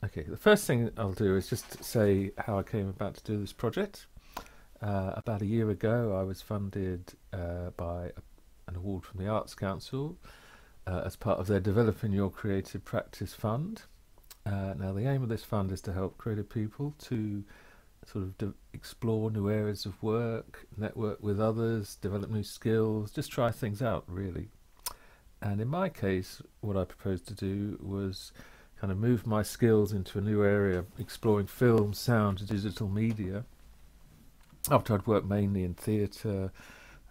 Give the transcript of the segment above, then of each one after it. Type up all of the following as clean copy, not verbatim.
Okay, the first thing I'll do is just say how I came about to do this project. About a year ago, I was funded by an award from the Arts Council as part of their Developing Your Creative Practice Fund. Now, the aim of this fund is to help creative people to sort of explore new areas of work, network with others, develop new skills, just try things out, really. And in my case, what I proposed to do was kind of move my skills into a new area, exploring film, sound, digital media. After I'd worked mainly in theatre,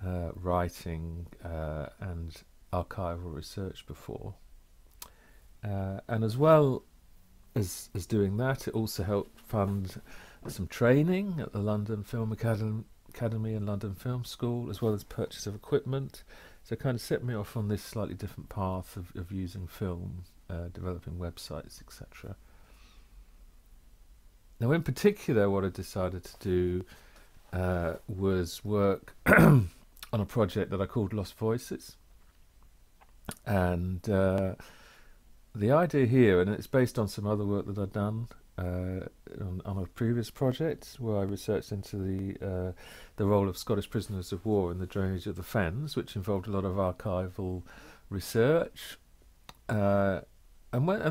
writing, and archival research before. And as well as doing that, it also helped fund some training at the London Film Academy and London Film School, as well as purchase of equipment. So it kind of set me off on this slightly different path of using film, developing websites, etc. Now, in particular, what I decided to do was work on a project that I called Lost Voices. And the idea here, and it's based on some other work that I've done on a previous project where I researched into the role of Scottish prisoners of war in the drainage of the Fens, which involved a lot of archival research. And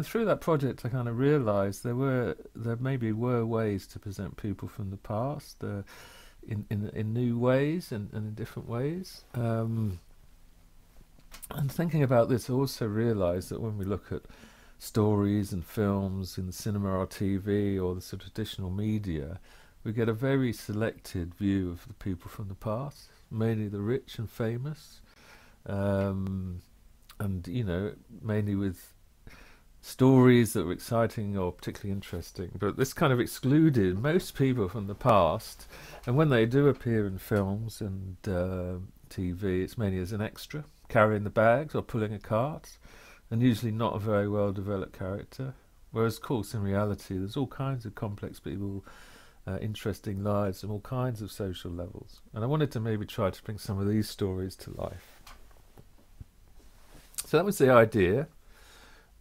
through that project, I kind of realised there maybe were ways to present people from the past in new ways and in different ways. And thinking about this, I also realised that when we look at stories and films in the cinema or TV or the sort of traditional media, we get a very selected view of the people from the past, mainly the rich and famous, and mainly with stories that were exciting or particularly interesting. But this kind of excluded most people from the past, and when they do appear in films and TV, it's mainly as an extra, carrying the bags or pulling a cart, and usually not a very well developed character. Whereas, of course, in reality, there's all kinds of complex people, interesting lives, and all kinds of social levels. And I wanted to maybe try to bring some of these stories to life. So that was the idea.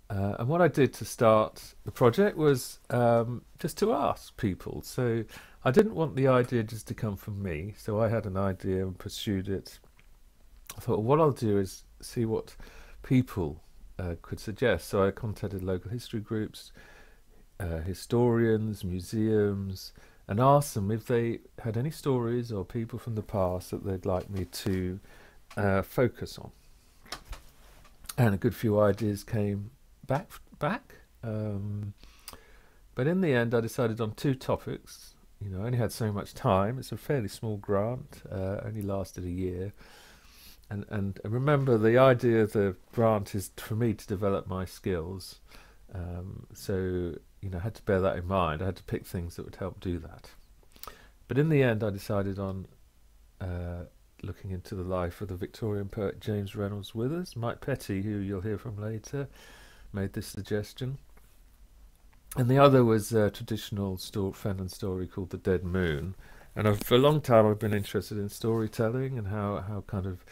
And what I did to start the project was just to ask people. So I didn't want the idea just to come from me. So I had an idea and pursued it. I thought, well, what I'll do is see what people could suggest. So I contacted local history groups, historians, museums, and asked them if they had any stories or people from the past that they'd like me to focus on. And a good few ideas came back. But in the end, I decided on two topics. I only had so much time. It's a fairly small grant, only lasted a year. And remember, the idea of the grant is for me to develop my skills. So, I had to bear that in mind. I had to pick things that would help do that. But in the end, I decided on looking into the life of the Victorian poet James Reynolds Withers. Mike Petty, who you'll hear from later, made this suggestion. And the other was a traditional Fenland story called The Dead Moon. And for a long time I've been interested in storytelling and how kind of,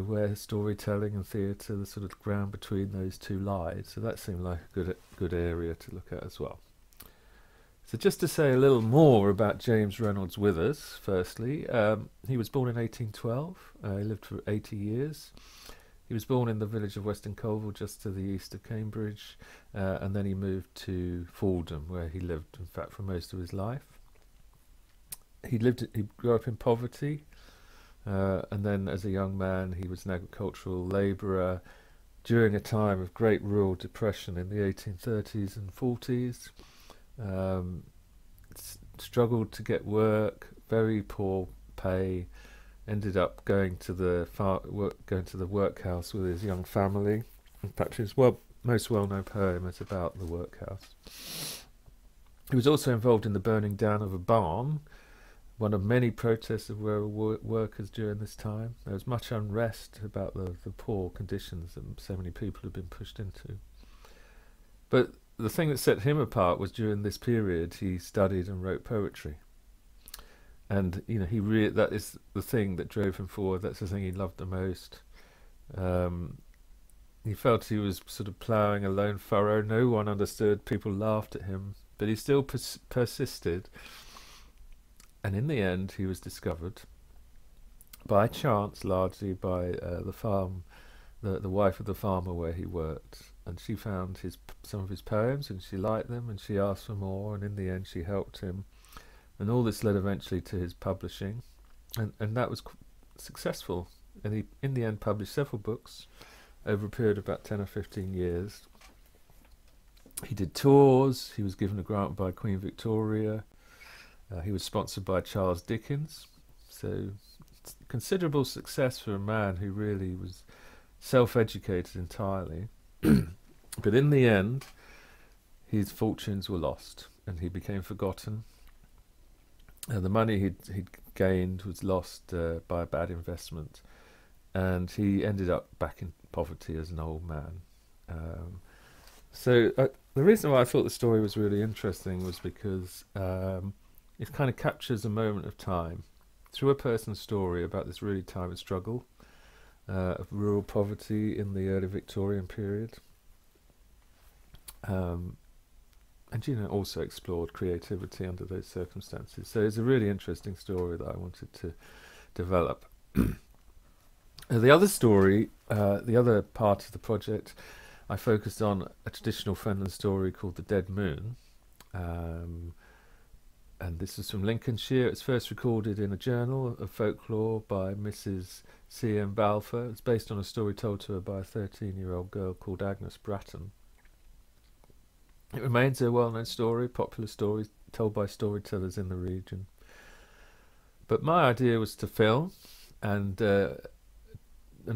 where storytelling and theatre, the sort of ground between those two lies. So that seemed like a good area to look at as well. So just to say a little more about James Reynolds Withers, firstly, he was born in 1812. He lived for 80 years. He was born in the village of Weston Colville, just to the east of Cambridge, and then he moved to Fordham, where he lived, in fact, for most of his life. He grew up in poverty, and then as a young man, he was an agricultural labourer during a time of great rural depression in the 1830s and 40s. Struggled to get work, very poor pay. Ended up going to the workhouse with his young family. In fact, his most well-known poem is about the workhouse. He was also involved in the burning down of a barn, one of many protests of rural workers during this time. There was much unrest about the poor conditions that so many people had been pushed into. But the thing that set him apart was during this period he studied and wrote poetry. And that is the thing that drove him forward. That's the thing he loved the most. He felt he was sort of ploughing a lone furrow. No one understood. People laughed at him, but he still persisted. And in the end, he was discovered by chance, largely by the wife of the farmer where he worked. And she found some of his poems, and she liked them, and she asked for more. And in the end, she helped him. And all this led eventually to his publishing, and that was successful. And he, in the end, published several books over a period of about 10 or 15 years. He did tours. He was given a grant by Queen Victoria. He was sponsored by Charles Dickens. So considerable success for a man who really was self-educated entirely. But in the end, his fortunes were lost, and he became forgotten. The money he'd gained was lost by a bad investment, and he ended up back in poverty as an old man. So the reason why I thought the story was really interesting was because it kind of captures a moment of time through a person's story about this really time of struggle, of rural poverty in the early Victorian period. And also explored creativity under those circumstances. So it's a really interesting story that I wanted to develop. The other story, the other part of the project, I focused on a traditional Fenland story called The Dead Moon. And this is from Lincolnshire. It's first recorded in a journal of folklore by Mrs. C.M. Balfour. It's based on a story told to her by a 13-year-old girl called Agnes Bratton. It remains a well-known story, popular story told by storytellers in the region. But my idea was to film and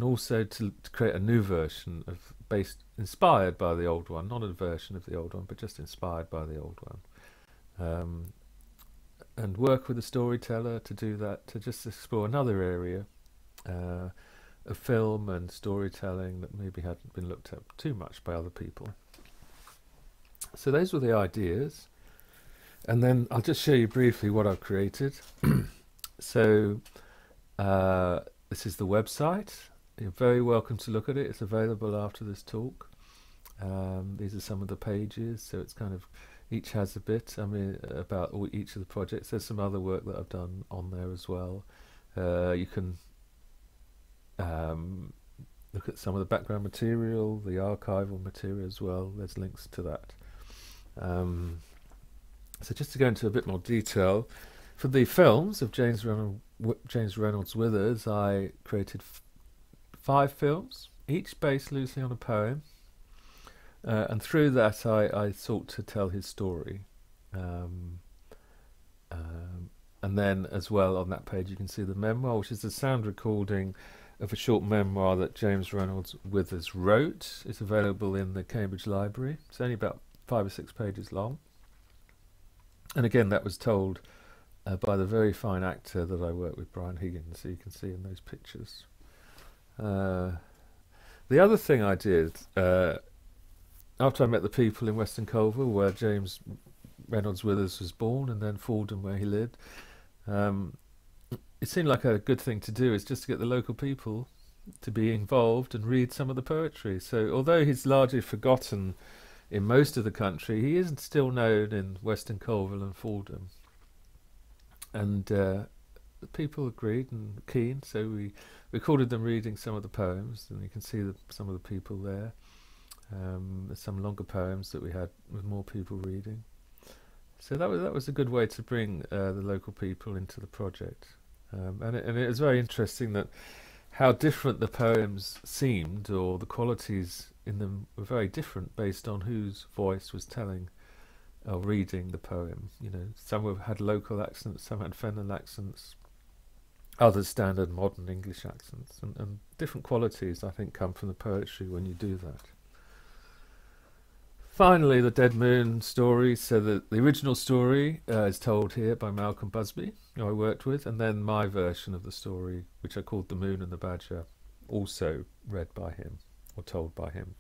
also to create a new version inspired by the old one, not a version of the old one, but just inspired by the old one. And work with a storyteller to do that, to just explore another area of film and storytelling that maybe hadn't been looked at too much by other people. So those were the ideas, and then I'll just show you briefly what I've created. So this is the website. You're very welcome to look at it. It's available after this talk. These are some of the pages, so it's kind of each has a bit. I mean, about each of the projects. There's some other work that I've done on there as well. You can look at some of the background material, the archival material as well. There's links to that. So just to go into a bit more detail, for the films of James Reynolds Withers, I created 5 films, each based loosely on a poem, and through that I sought to tell his story. And then as well on that page you can see the memoir, which is a sound recording of a short memoir that James Reynolds Withers wrote. It's available in the Cambridge Library. It's only about 5 or 6 pages long, and again that was told by the very fine actor that I worked with, Brian Higgins, so you can see in those pictures. The other thing I did after I met the people in Western Colville where James Reynolds Withers was born, and then Fordham where he lived, it seemed like a good thing to do is just to get the local people to be involved and read some of the poetry. So although he's largely forgotten in most of the country, he isn't still known in Western Colville and Fordham. And the people agreed and keen, so we recorded them reading some of the poems, and you can see some of the people there. There's some longer poems that we had with more people reading. So that was a good way to bring the local people into the project. And it was very interesting that how different the poems seemed, or the qualities in them were very different based on whose voice was telling or reading the poem. Some had local accents, some had Fenland accents, others standard modern English accents, and different qualities I think come from the poetry when you do that. Finally, the Dead Moon story. So the original story is told here by Malcolm Busby, who I worked with, and then my version of the story, which I called The Moon and the Badger, also read by him or told by him.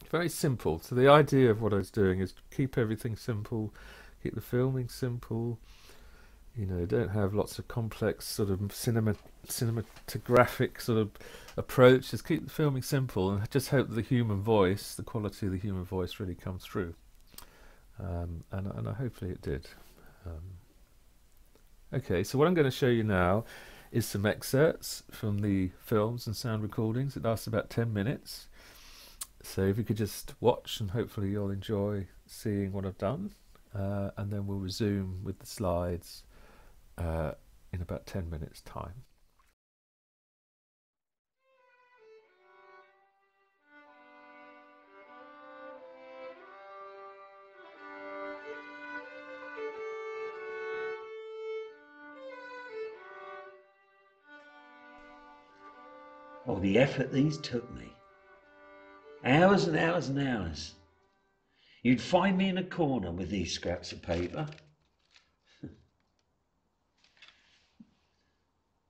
Very simple. So the idea of what I was doing is to keep everything simple, keep the filming simple, You know, don't have lots of complex sort of cinematographic sort of approach. Just keep the filming simple and just hope that the human voice, the quality of the human voice, really comes through. And hopefully it did. Um, okay, so what I'm going to show you now is some excerpts from the films and sound recordings. It lasts about 10 minutes. So if you could just watch, and hopefully you'll enjoy seeing what I've done. And then we'll resume with the slides in about 10 minutes' time. Oh, the effort these took me. Hours and hours and hours. You'd find me in a corner with these scraps of paper,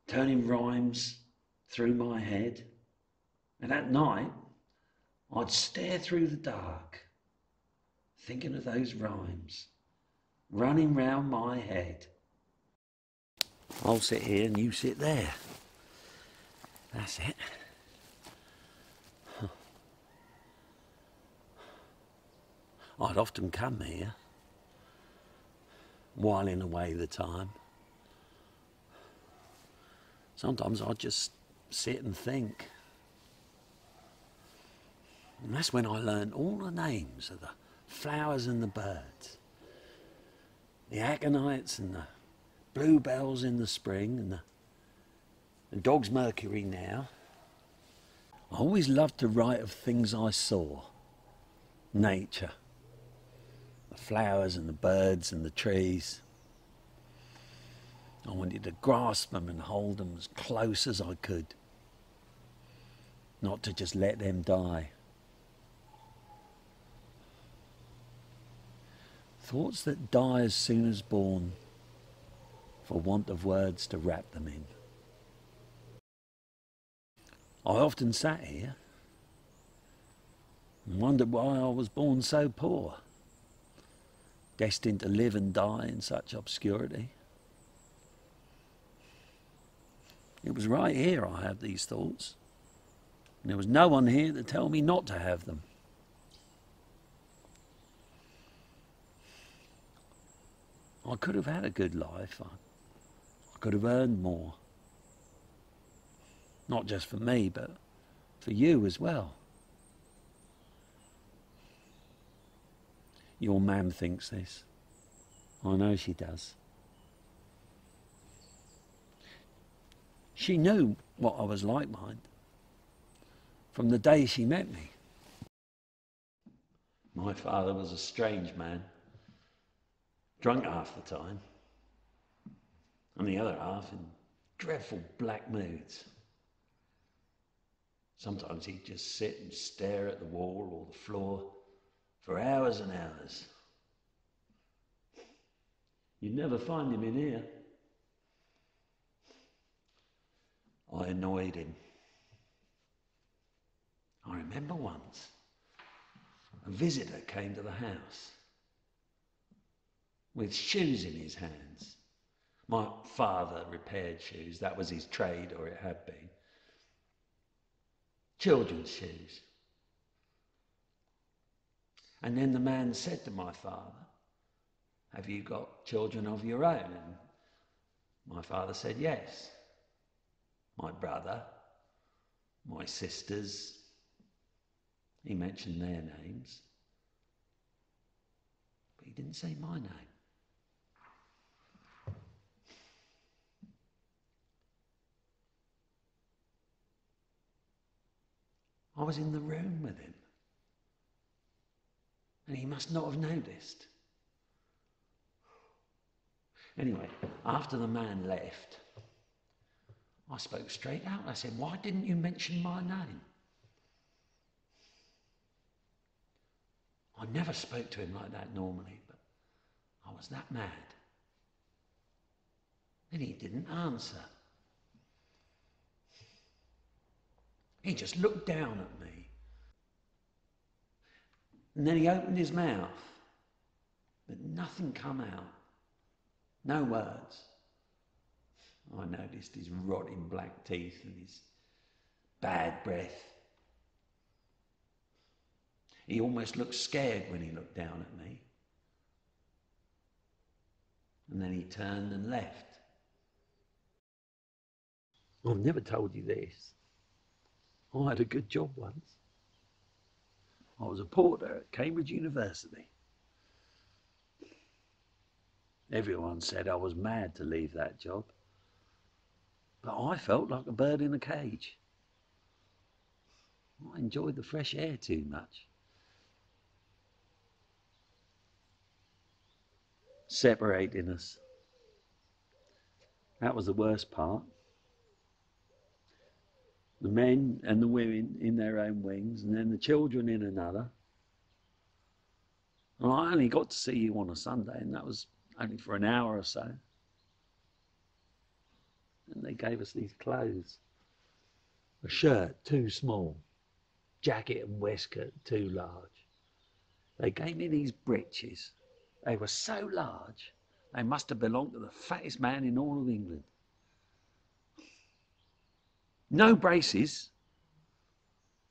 turning rhymes through my head. And at night, I'd stare through the dark, thinking of those rhymes running round my head. I'll sit here and you sit there. That's it. I'd often come here, whiling away the time. Sometimes I'd just sit and think. And that's when I learned all the names of the flowers and the birds. The aconites and the bluebells in the spring and the dog's Mercury now. I always loved to write of things I saw. Nature. The flowers and the birds and the trees. I wanted to grasp them and hold them as close as I could. Not to just let them die. Thoughts that die as soon as born, for want of words to wrap them in. I often sat here and wondered why I was born so poor, destined to live and die in such obscurity. It was right here I had these thoughts, and there was no one here to tell me not to have them. I could have had a good life. I could have earned more. Not just for me, but for you as well. Your mam thinks this. I know she does. She knew what I was like, mind, from the day she met me. My father was a strange man. Drunk half the time, and the other half in dreadful black moods. Sometimes he'd just sit and stare at the wall or the floor for hours and hours. You'd never find him in here. I annoyed him. I remember once, a visitor came to the house with shoes in his hands. My father repaired shoes, that was his trade, or it had been. Children's shoes. And then the man said to my father, "Have you got children of your own?" And my father said, "Yes. My brother, my sisters." He mentioned their names, but he didn't say my name. I was in the room with him, and he must not have noticed. Anyway, after the man left, I spoke straight out. I said, "Why didn't you mention my name?" I never spoke to him like that normally, but I was that mad. And he didn't answer. He just looked down at me. And then he opened his mouth, but nothing come out. No words. I noticed his rotting black teeth and his bad breath. He almost looked scared when he looked down at me. And then he turned and left. I've never told you this. I had a good job once. I was a porter at Cambridge University. Everyone said I was mad to leave that job, but I felt like a bird in a cage. I enjoyed the fresh air too much. Separating us. That was the worst part. The men and the women in their own wings, and then the children in another. And I only got to see you on a Sunday, and that was only for an hour or so. And they gave us these clothes. A shirt too small, jacket and waistcoat too large. They gave me these breeches. They were so large, they must have belonged to the fattest man in all of England. No braces,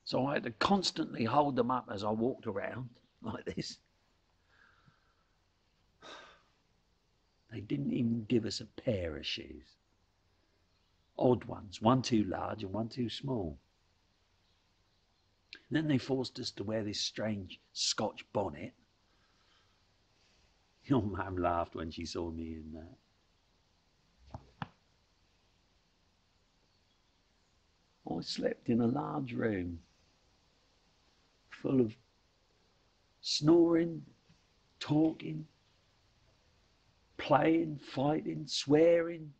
so I had to constantly hold them up as I walked around, like this. They didn't even give us a pair of shoes. Odd ones, one too large and one too small. And then they forced us to wear this strange Scotch bonnet. Your mum laughed when she saw me in that. I slept in a large room full of snoring, talking, playing, fighting, swearing,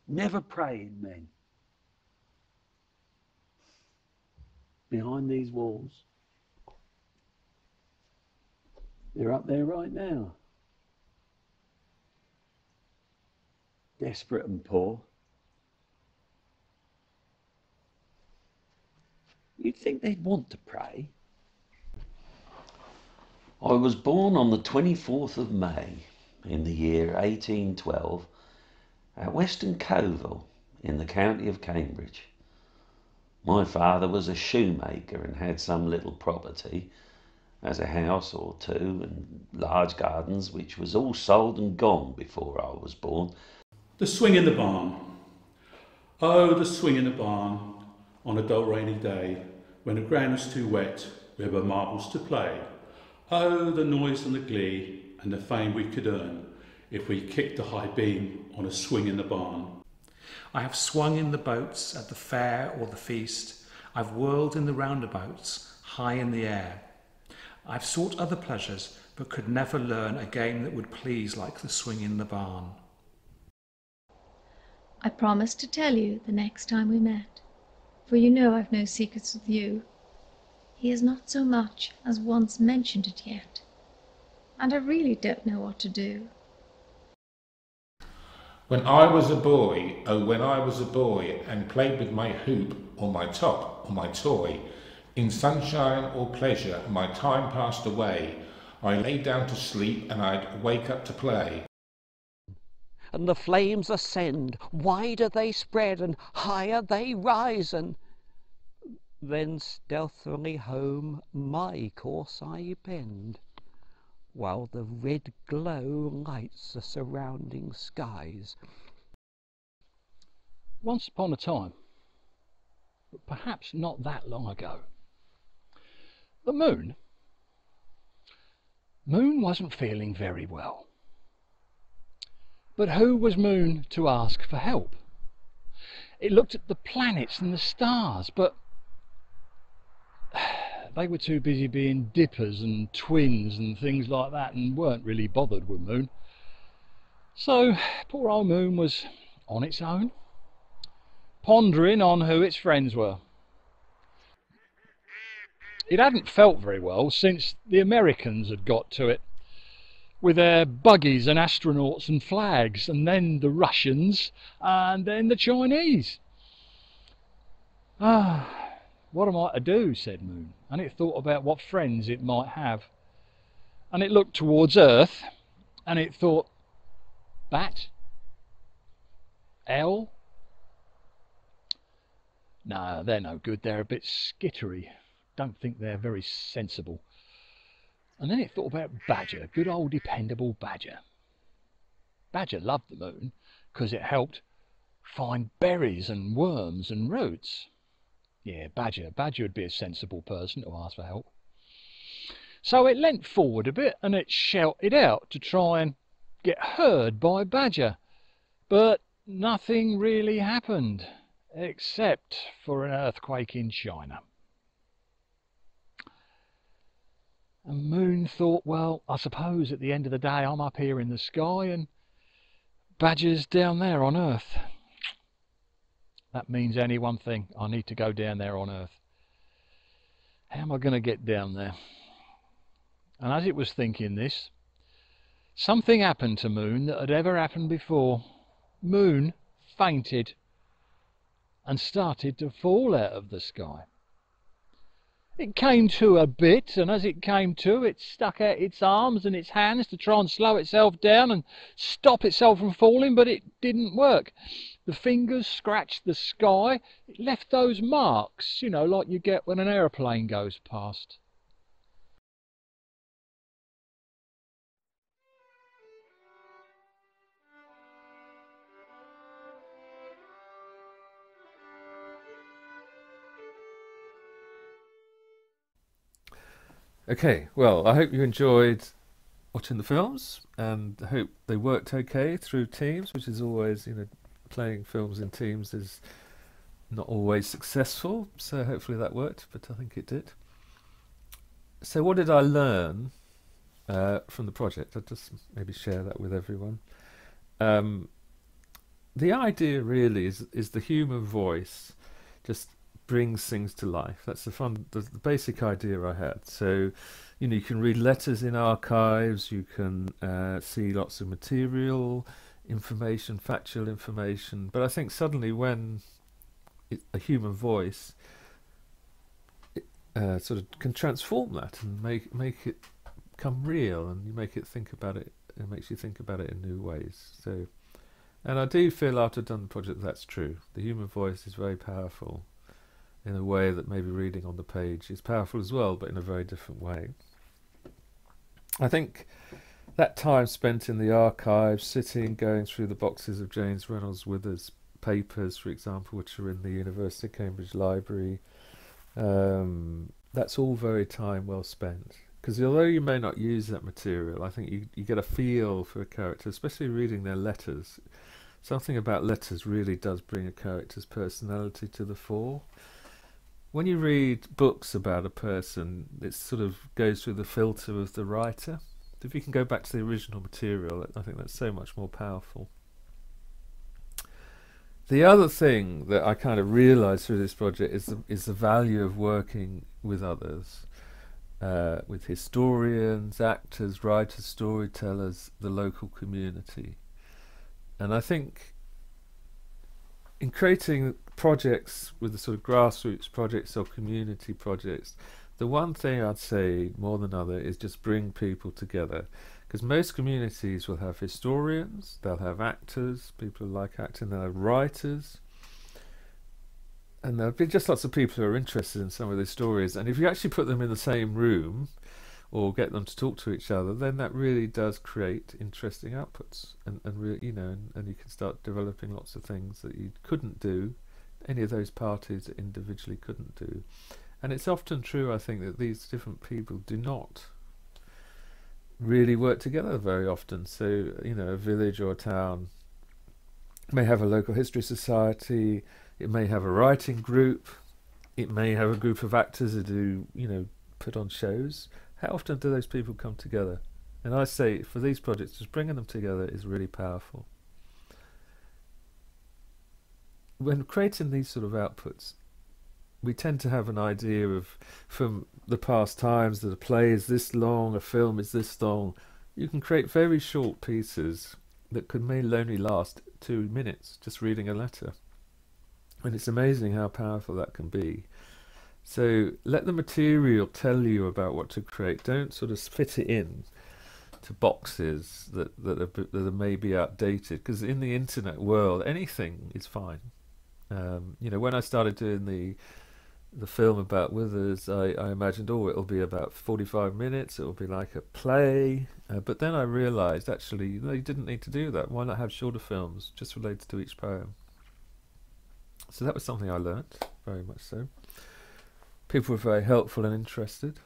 never praying men. Behind these walls. They're up there right now. Desperate and poor. You'd think they'd want to pray. I was born on the 24th of May in the year 1812 at Weston Coville in the county of Cambridge. My father was a shoemaker and had some little property, as a house or two and large gardens, which was all sold and gone before I was born. The swing in the barn. Oh, the swing in the barn on a dull rainy day when the ground was too wet, we had marbles to play. Oh, the noise and the glee and the fame we could earn if we kicked the high beam on a swing in the barn. I have swung in the boats at the fair or the feast. I've whirled in the roundabouts high in the air. I've sought other pleasures, but could never learn a game that would please like the swing in the barn. I promised to tell you the next time we met, for you know I've no secrets with you. He has not so much as once mentioned it yet, and I really don't know what to do. When I was a boy, oh when I was a boy, and played with my hoop, or my top, or my toy, in sunshine or pleasure my time passed away, I lay down to sleep and I'd wake up to play. And the flames ascend, wider they spread, and higher they rise, and then stealthily home my course I bend, while the red glow lights the surrounding skies. Once upon a time, but perhaps not that long ago, the moon wasn't feeling very well. But who was Moon to ask for help? It looked at the planets and the stars, but they were too busy being dippers and twins and things like that, and weren't really bothered with Moon. So poor old Moon was on its own, pondering on who its friends were. It hadn't felt very well since the Americans had got to it, with their buggies and astronauts and flags, and then the Russians, and then the Chinese. What am I to do, said Moon, and it thought about what friends it might have. And it looked towards Earth, and it thought, bat, owl, No, they're no good. They're a bit skittery. Don't think they're very sensible. And then it thought about Badger, good old dependable Badger. Badger loved the moon because it helped find berries and worms and roots. Yeah, Badger would be a sensible person to ask for help. So it leant forward a bit and it shouted out to try and get heard by Badger. But nothing really happened, except for an earthquake in China. And Moon thought, well, I suppose at the end of the day I'm up here in the sky and Badger's down there on Earth. That means only one thing. I need to go down there on Earth. How am I going to get down there? And as it was thinking this, something happened to Moon that had ever happened before. Moon fainted and started to fall out of the sky. It came to a bit, and as it came to, it stuck out its arms and its hands to try and slow itself down and stop itself from falling, but it didn't work. The fingers scratched the sky. It left those marks, you know, like you get when an aeroplane goes past. Okay, well, I hope you enjoyed watching the films, and I hope they worked okay through teams, which is always, you know, playing films in teams is not always successful, so hopefully that worked, but I think it did. So what did I learn from the project? I'll just maybe share that with everyone. The idea really is the human voice just brings things to life. That's the basic idea I had. So, you know, you can read letters in archives, you can see lots of material, information, factual information, but I think suddenly when a human voice sort of can transform that and make it come real, and you make it think about it, it makes you think about it in new ways. So, and I do feel after I've done the project that's true. The human voice is very powerful in a way that maybe reading on the page is powerful as well, but in a very different way. I think that time spent in the archives, sitting, going through the boxes of James Reynolds Withers' papers, for example, which are in the University of Cambridge Library, that's all very time well spent. Because although you may not use that material, I think you get a feel for a character, especially reading their letters. Something about letters really does bring a character's personality to the fore. When you read books about a person, it sort of goes through the filter of the writer. If you can go back to the original material, I think that's so much more powerful. The other thing that I kind of realised through this project is the value of working with others, with historians, actors, writers, storytellers, the local community. And I think in creating projects with the sort of grassroots projects or community projects, the one thing I'd say more than other is just bring people together. Because most communities will have historians, they'll have actors, people who like acting, they'll have writers, and there'll be just lots of people who are interested in some of these stories. And if you actually put them in the same room or get them to talk to each other, then that really does create interesting outputs, and you know, and you can start developing lots of things that you couldn't do, any of those parties individually couldn't do. And it's often true, I think, that these different people do not really work together very often. So, you know, a village or a town may have a local history society, it may have a writing group, it may have a group of actors who do, you know, put on shows. How often do those people come together? And I say for these projects, just bringing them together is really powerful. When creating these sort of outputs, we tend to have an idea of, from the past times, that a play is this long, a film is this long. You can create very short pieces that could only last 2 minutes, just reading a letter. And it's amazing how powerful that can be. So let the material tell you about what to create. Don't sort of fit it in to boxes that are maybe outdated, because in the internet world, anything is fine. You know, when I started doing the film about Withers, I imagined, oh, it'll be about 45 minutes, it'll be like a play. But then I realised, actually, you didn't need to do that. Why not have shorter films just related to each poem? So that was something I learnt, very much so. People were very helpful and interested,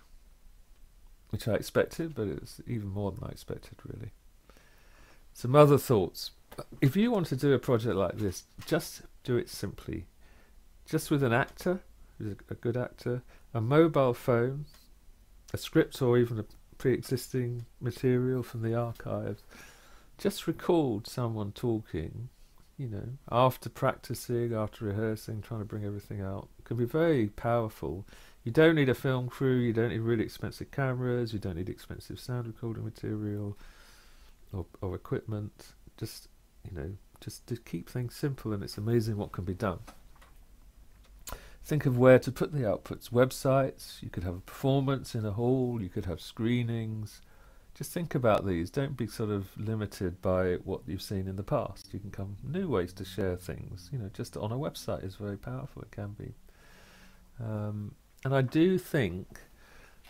which I expected, but it was even more than I expected, really. Some other thoughts. If you want to do a project like this, just do it simply. Just with an actor, who's a good actor, a mobile phone, a script or even a pre-existing material from the archives. Just record someone talking, you know, after practicing, after rehearsing, trying to bring everything out. It can be very powerful. You don't need a film crew, you don't need really expensive cameras, you don't need expensive sound recording material or equipment. Just, you know, just to keep things simple, and it's amazing what can be done. Think of where to put the outputs. Websites, you could have a performance in a hall, you could have screenings. Just think about these. Don't be sort of limited by what you've seen in the past. You can come new ways to share things. You know, just on a website is very powerful. It can be. And I do think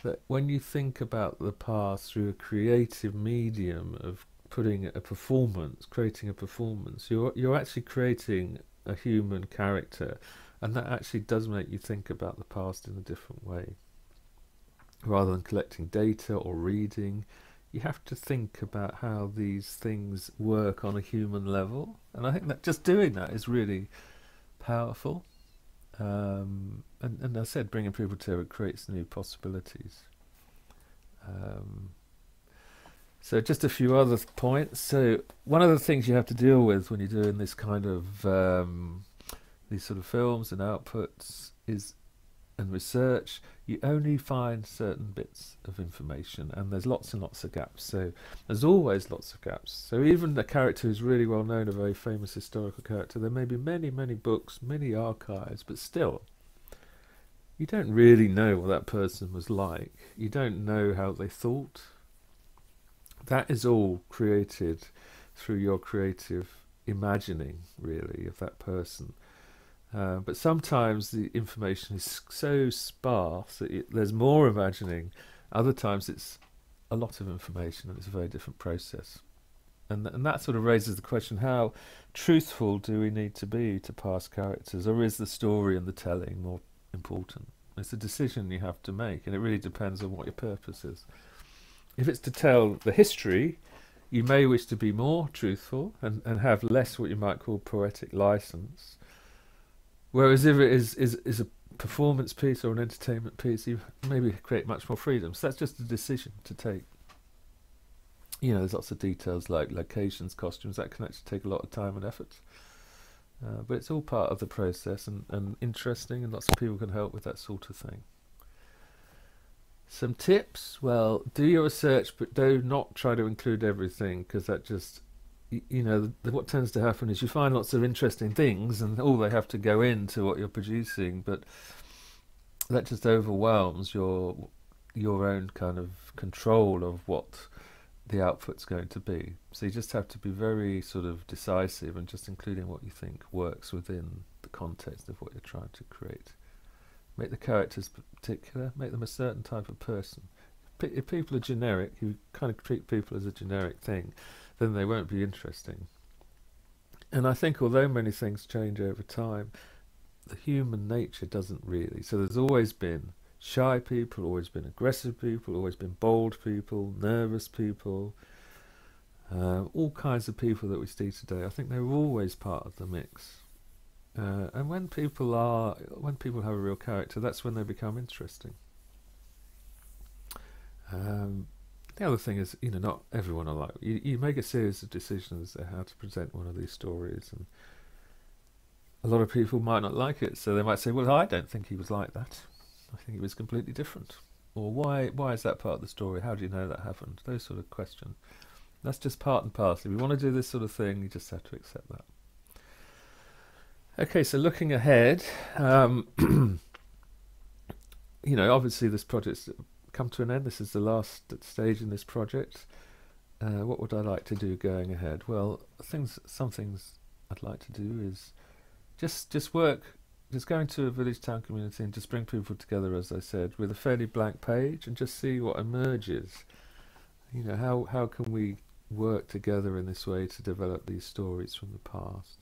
that when you think about the past through a creative medium of putting a performance, creating a performance, you're actually creating a human character, and that actually does make you think about the past in a different way. Rather than collecting data or reading, you have to think about how these things work on a human level, and I think that just doing that is really powerful. And as I said, bringing people together creates new possibilities. So just a few other points. So one of the things you have to deal with when you're doing this kind of these sort of films and outputs and research, you only find certain bits of information, and there's lots and lots of gaps. So there's always lots of gaps. So even a character who's really well known, a very famous historical character, there may be many, many books, many archives, but still, you don't really know what that person was like. You don't know how they thought. That is all created through your creative imagining, really, of that person. But sometimes the information is so sparse that there's more imagining. Other times it's a lot of information, and it's a very different process. And that sort of raises the question, how truthful do we need to be to past characters? Or is the story and the telling more important? It's a decision you have to make, and it really depends on what your purpose is. If it's to tell the history, you may wish to be more truthful and have less what you might call poetic license. Whereas if it is a performance piece or an entertainment piece, you maybe create much more freedom. So that's just a decision to take. You know, there's lots of details like locations, costumes, that can actually take a lot of time and effort. But it's all part of the process and interesting, and lots of people can help with that sort of thing. Some tips, well, do your research, but do not try to include everything, because that just, you know, what tends to happen is you find lots of interesting things and they have to go into what you're producing, but that just overwhelms your own kind of control of what the output's going to be. So you just have to be very sort of decisive and just including what you think works within the context of what you're trying to create. Make the characters particular, make them a certain type of person. If people are generic, you kind of treat people as a generic thing, then they won't be interesting. And I think although many things change over time, the human nature doesn't really. So there's always been shy people, always been aggressive people, always been bold people, nervous people, all kinds of people that we see today. I think they're always part of the mix. And when people have a real character, that's when they become interesting. The other thing is, you know, not everyone are like you make a series of decisions as to how to present one of these stories, and a lot of people might not like it, so they might say, well, I don't think he was like that. I think he was completely different. Or why is that part of the story? How do you know that happened? Those sort of questions. That's just part and parcel. If you want to do this sort of thing, you just have to accept that. Okay, so looking ahead, you know, obviously this project's come to an end. This is the last stage in this project. What would I like to do going ahead? Well, some things I'd like to do is just work, just go into a village town community and just bring people together, as I said, with a fairly blank page and just see what emerges. You know, how can we work together in this way to develop these stories from the past?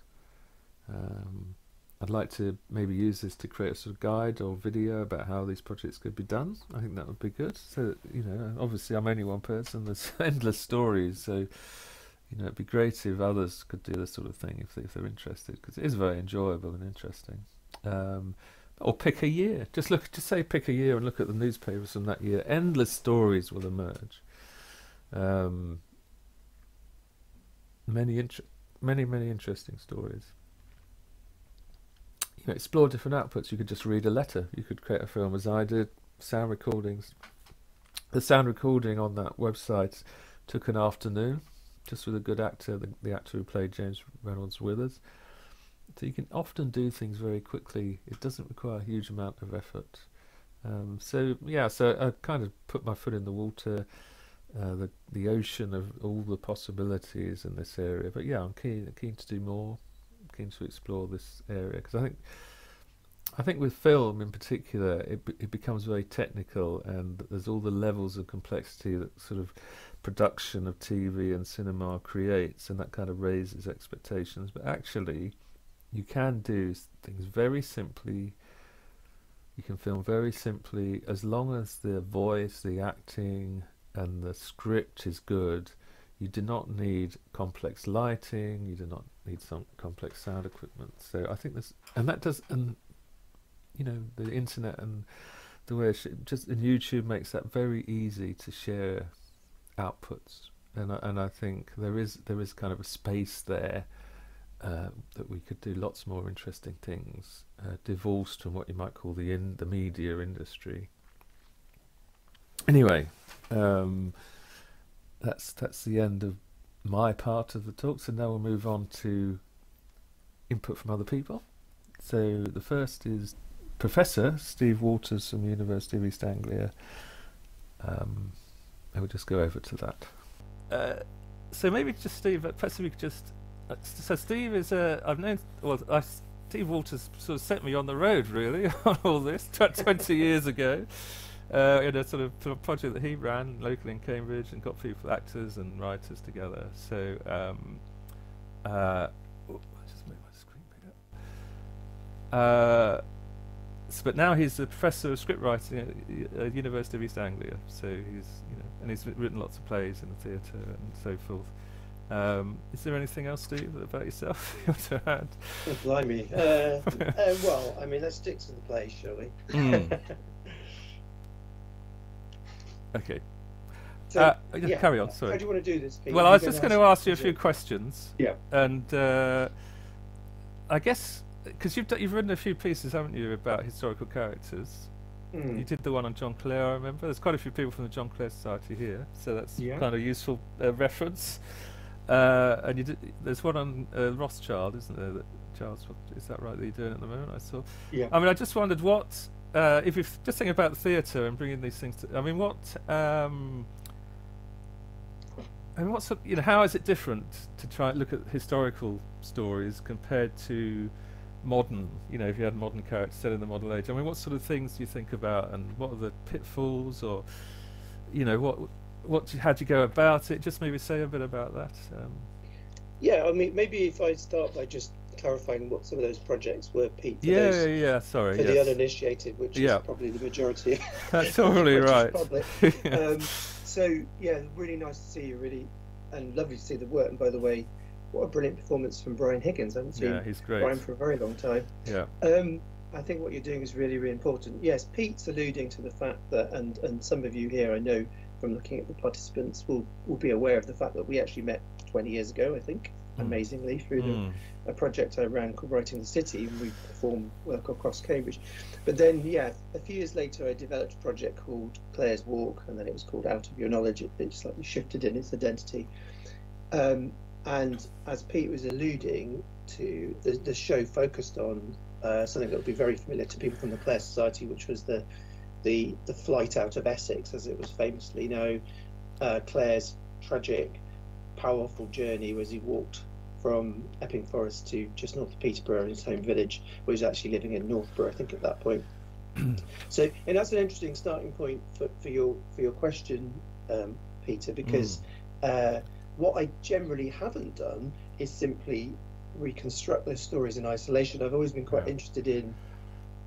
I'd like to maybe use this to create a sort of guide or video about how these projects could be done. I think that would be good. So, you know, obviously I'm only one person, there's endless stories, so, you know, it'd be great if others could do this sort of thing if they're interested, because it is very enjoyable and interesting. Or pick a year. Just say pick a year and look at the newspapers from that year. Endless stories will emerge. Many interesting stories. You know, explore different outputs. You could just read a letter. You could create a film, as I did. Sound recordings. The sound recording on that website took an afternoon, just with a good actor, the actor who played James Reynolds Withers. So you can often do things very quickly. It doesn't require a huge amount of effort. So I kind of put my foot in the water, the ocean of all the possibilities in this area. But yeah, I'm keen to do more. Keen to explore this area, because I think with film in particular, it becomes very technical, and there's all the levels of complexity that sort of production of TV and cinema creates, and that kind of raises expectations. But actually, you can do things very simply. You can film very simply, as long as the voice, the acting, and the script is good. You do not need complex lighting. You do not need some complex sound equipment. So I think this, and you know, the internet and the way and YouTube makes that very easy to share outputs. And I think there is kind of a space there that we could do lots more interesting things, divorced from what you might call the media industry. Anyway. That's the end of my part of the talk. So now we'll move on to input from other people. So the first is Professor Steve Waters from the University of East Anglia. I will just go over to that. So maybe just Steve, perhaps we could just... so Steve is Steve Waters sort of set me on the road, really, on all this 20 years ago. In a sort of project that he ran locally in Cambridge, and got people, actors and writers together. So, I'll just make my screen bigger. But now he's a professor of script writing at University of East Anglia. So and he's written lots of plays in the theatre and so forth. Is there anything else, Steve, about yourself you want to add? Oh, blimey. Well, I mean, let's stick to the play, shall we? Okay. So, carry on, sorry. How do you want to do this, Pete? Well, I was just going to ask you a few questions. Yeah. And I guess, because you've written a few pieces, haven't you, about historical characters? You did the one on John Clare, I remember. There's quite a few people from the John Clare Society here, so that's kind of useful reference. And there's one on Rothschild, isn't there? Charles, is that right, that you're doing at the moment? I saw. Yeah. I mean, I just wondered what... if you're just thinking about theatre and bringing these things to, I mean, what's how is it different to try and look at historical stories compared to modern? You know, if you had modern characters set in the modern age, I mean, what sort of things do you think about, and what are the pitfalls, or how do you go about it? Just maybe say a bit about that. Yeah, I mean, maybe if I start by just clarifying what some of those projects were, Pete. Sorry. For the uninitiated, which is probably the majority. That's totally right. So yeah, really nice to see you, really, and lovely to see the work. And by the way, what a brilliant performance from Brian Higgins. I haven't seen he's great. Brian for a very long time. Yeah. I think what you're doing is really, really important. Yes, Pete's alluding to the fact that, and some of you here, I know from looking at the participants, will be aware of the fact that we actually met 20 years ago, I think, amazingly, through a project I ran called Writing the City, and we performed work across Cambridge. But then, a few years later, I developed a project called Clare's Walk, and then it was called Out of Your Knowledge. It slightly shifted in its identity. And as Pete was alluding to, the show focused on something that would be very familiar to people from the Clare Society, which was the flight out of Essex, as it was famously known. Clare's tragic, powerful journey as he walked from Epping Forest to just north of Peterborough in his home village, where he was actually living in Northborough, I think, at that point. So, and that's an interesting starting point for your question, Peter, because what I generally haven't done is simply reconstruct those stories in isolation. I've always been quite interested in,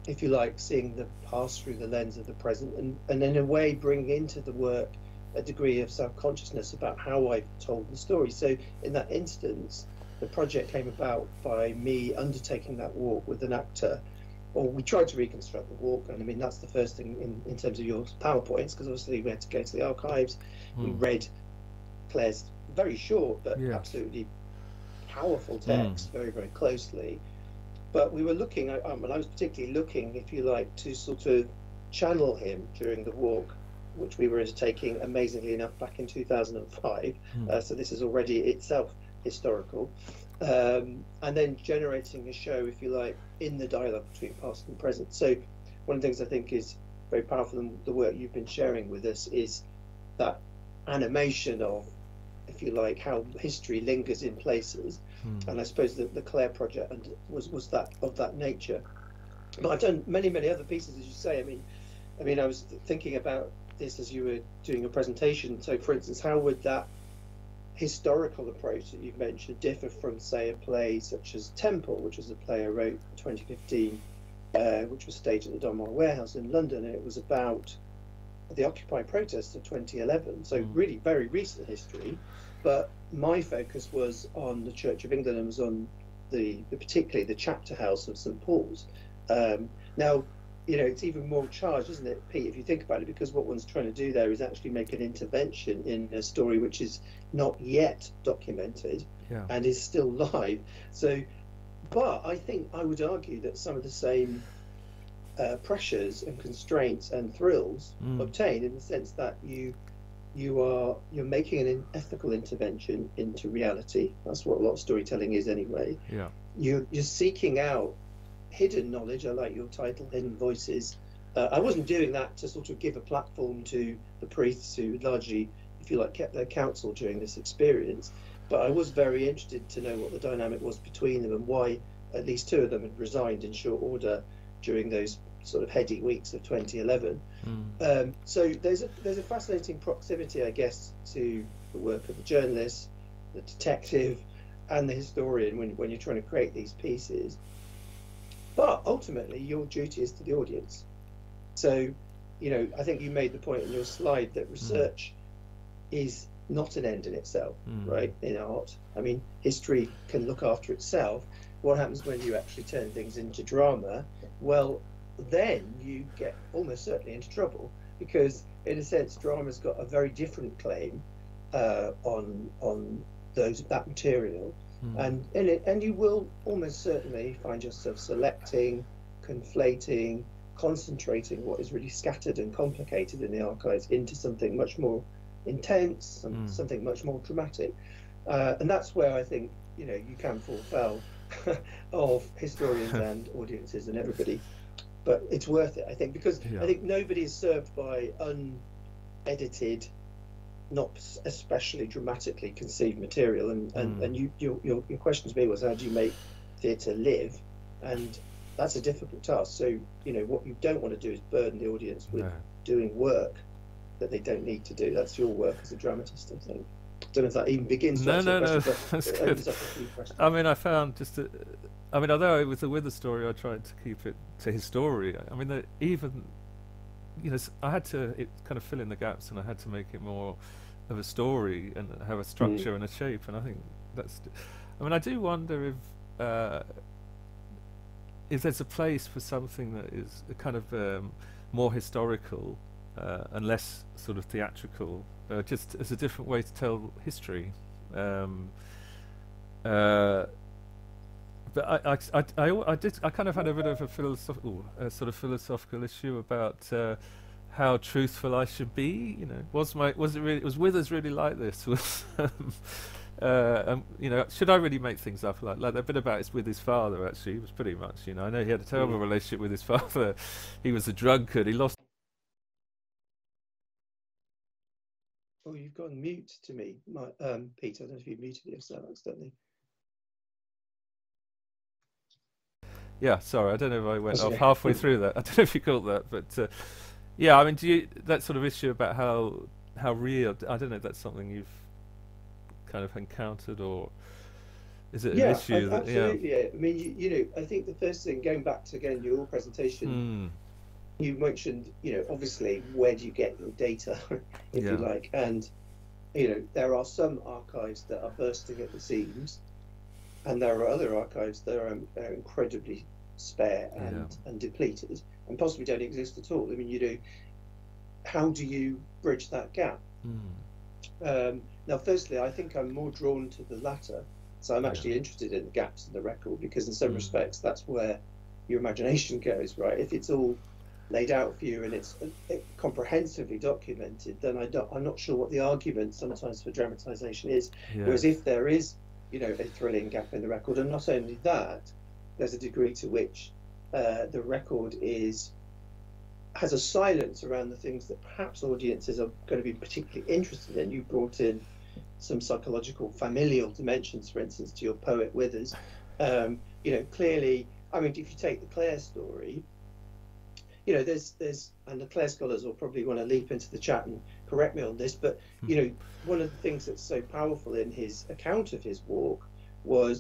if you like, seeing the past through the lens of the present, and in a way bringing into the work a degree of self-consciousness about how I've told the story. So in that instance, the project came about by me undertaking that walk with an actor, or we tried to reconstruct the walk, and I mean that's the first thing in terms of your PowerPoints, because obviously we had to go to the archives. We read Claire's very short but absolutely powerful text very, very closely. But we were looking, I was particularly looking, if you like, to sort of channel him during the walk, which we were undertaking, amazingly enough, back in 2005. So this is already itself historical. And then generating a show, if you like, in the dialogue between past and present. So one of the things I think is very powerful in the work you've been sharing with us is that animation of, if you like, how history lingers in places. And I suppose that the Claire project was that of that nature. But I've done many, many other pieces, as you say. I mean, I was thinking about this as you were doing a presentation. So, for instance, how would that historical approach that you've mentioned differ from, say, a play such as Temple, which was a play I wrote in 2015, which was staged at the Donmar Warehouse in London, and it was about the Occupy protests of 2011, so really very recent history. But my focus was on the Church of England and was on particularly the chapter house of St Paul's. Now, you know, it's even more charged, isn't it, Pete, if you think about it, because what one's trying to do there is actually make an intervention in a story which is not yet documented and is still live. So, but I think I would argue that some of the same pressures and constraints and thrills obtain, in the sense that you're making an ethical intervention into reality. That's what a lot of storytelling is anyway. You're seeking out hidden knowledge. I like your title, Hidden Voices. I wasn't doing that to sort of give a platform to the priests who largely, if you like, kept their counsel during this experience, but I was very interested to know what the dynamic was between them and why at least two of them had resigned in short order during those sort of heady weeks of 2011. So there's a fascinating proximity, I guess, to the work of the journalist, the detective, and the historian when you're trying to create these pieces. But ultimately, your duty is to the audience. So, you know, I think you made the point in your slide that research is not an end in itself, right? In art, I mean, history can look after itself. What happens when you actually turn things into drama? Well, then you get almost certainly into trouble, because in a sense drama's got a very different claim on that material, and you will almost certainly find yourself selecting, conflating, concentrating what is really scattered and complicated in the archives into something much more intense, something much more dramatic, and that's where I think, you know, you can fall foul of historians and audiences and everybody. But it's worth it, I think, because I think nobody is served by unedited, not especially dramatically conceived material. And your question to me was, how do you make theatre live? And that's a difficult task. So, you know, what you don't want to do is burden the audience with doing work that they don't need to do. That's your work as a dramatist, I think. I don't know if that even begins to answer the question, that's but it good. opens up a few questions. I mean, I found although it was with the story, I tried to keep it to his story. I mean, even, you know, I had to kind of fill in the gaps, and I had to make it more of a story and have a structure and a shape. And I think I mean, I do wonder if there's a place for something that is a kind of more historical and less sort of theatrical, just as a different way to tell history. But I kind of had a bit of a philosophical issue about how truthful I should be. You know, was Withers really like this? Was you know, should I really make things up like that bit about it's with his father? Actually, it was pretty much. You know, I know he had a terrible relationship with his father. He was a drunkard. He lost. Oh, you've gone mute to me, Pete. I don't know if you muted yourself accidentally. Yeah, sorry, I don't know if I went That's off okay. halfway through that. I don't know if you caught that, but yeah, I mean, do you that sort of issue about how real? I don't know if that's something you've kind of encountered, or is it an Yeah, issue that yeah? absolutely. I mean, you know, I think the first thing, going back to again your presentation, Hmm. you mentioned, you know, obviously where do you get your data, if you Yeah. like, and you know, there are some archives that are bursting at the seams, and there are other archives that are incredibly spare Yeah. and depleted, and possibly don't exist at all. I mean, you know, how do you bridge that gap? Hmm. Now, firstly, I think I'm more drawn to the latter. So I'm Yeah. actually interested in the gaps in the record because, in some Hmm. respects, that's where your imagination goes, right? If it's all laid out for you and it's comprehensively documented, then I'm not sure what the argument sometimes for dramatization is. Whereas Yes. if there is, you know, a thrilling gap in the record, and not only that, there's a degree to which the record has a silence around the things that perhaps audiences are going to be particularly interested in. You brought in some psychological familial dimensions, for instance, to your poet Withers. You know, clearly, I mean, if you take the Clare story, you know, there's, and the Clare scholars will probably want to leap into the chat and correct me on this, but, you know, one of the things that's so powerful in his account of his walk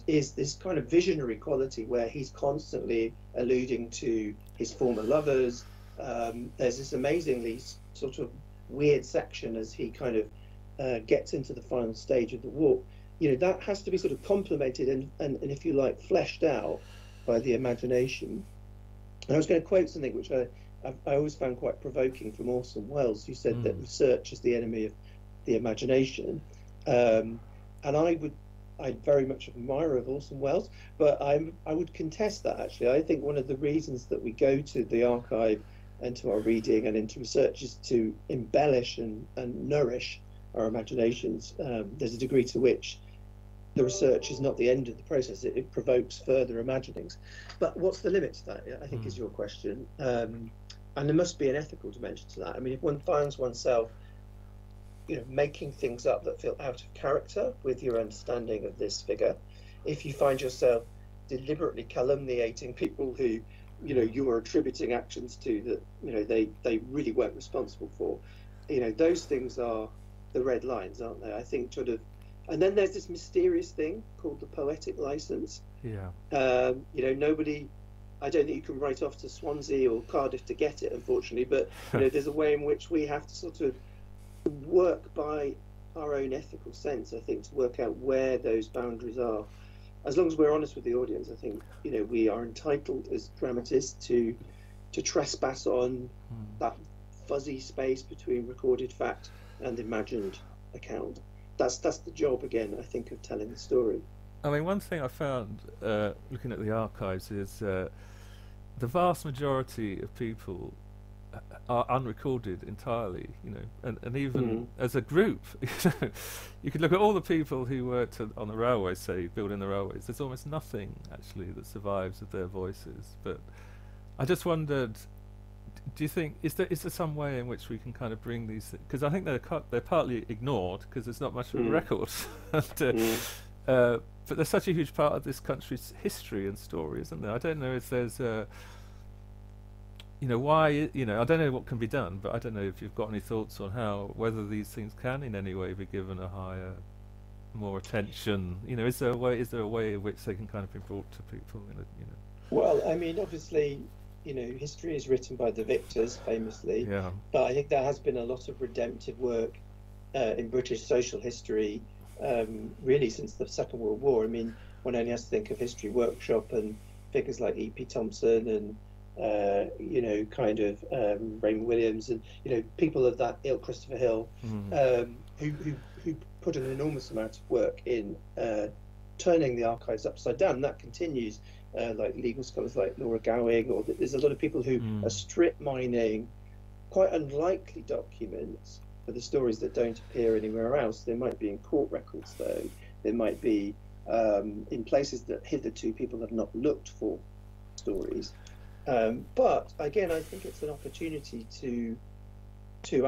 is this kind of visionary quality where he's constantly alluding to his former lovers. There's this amazingly sort of weird section as he kind of gets into the final stage of the walk. You know, that has to be sort of complemented and if you like, fleshed out by the imagination. And I was going to quote something which I always found quite provoking from Orson Welles, who said that research is the enemy of the imagination. And I very much admire of Orson Welles, but I would contest that actually. I think one of the reasons that we go to the archive and to our reading and into research is to embellish and nourish our imaginations. There's a degree to which the research is not the end of the process. It provokes further imaginings. But what's the limit to that, I think, is your question. And there must be an ethical dimension to that. I mean, if one finds oneself, you know, making things up that feel out of character with your understanding of this figure, if you find yourself deliberately calumniating people who, you know, you are attributing actions to that, you know, they really weren't responsible for, you know, those things are the red lines, aren't they? I think sort of. And then there's this mysterious thing called the poetic license. Yeah. You know, I don't think you can write off to Swansea or Cardiff to get it, unfortunately, but, you know, there's a way in which we have to sort of work by our own ethical sense, I think, to work out where those boundaries are. As long as we're honest with the audience, I think, you know, we are entitled as dramatists to trespass on that fuzzy space between recorded fact and imagined account. That's the job, again, I think, of telling the story. I mean, one thing I found looking at the archives is the vast majority of people are unrecorded entirely, you know, and even as a group, you know, you could look at all the people who worked on the railways, say, building the railways. There's almost nothing actually that survives of their voices. But I just wondered, do you think is there some way in which we can kind of bring these? Because I think they're partly ignored because there's not much of a record, but they're such a huge part of this country's history and story, isn't there? I don't know if there's you know, why, you know, I don't know what can be done, but I don't know if you've got any thoughts on whether these things can in any way be given a higher, more attention. You know, is there a way in which they can kind of be brought to people? You know. Well, I mean, obviously, you know, history is written by the victors, famously. Yeah. But I think there has been a lot of redemptive work in British social history, really since the Second World War. I mean, one only has to think of History Workshop and figures like E.P. Thompson and you know, kind of Raymond Williams and, you know, people of that ilk, Christopher Hill, who put an enormous amount of work in turning the archives upside down. And that continues, like legal scholars like Laura Gowing, or there's a lot of people who are strip mining quite unlikely documents for the stories that don't appear anywhere else. They might be in court records, though. They might be in places that hitherto people have not looked for stories. But again, I think it's an opportunity to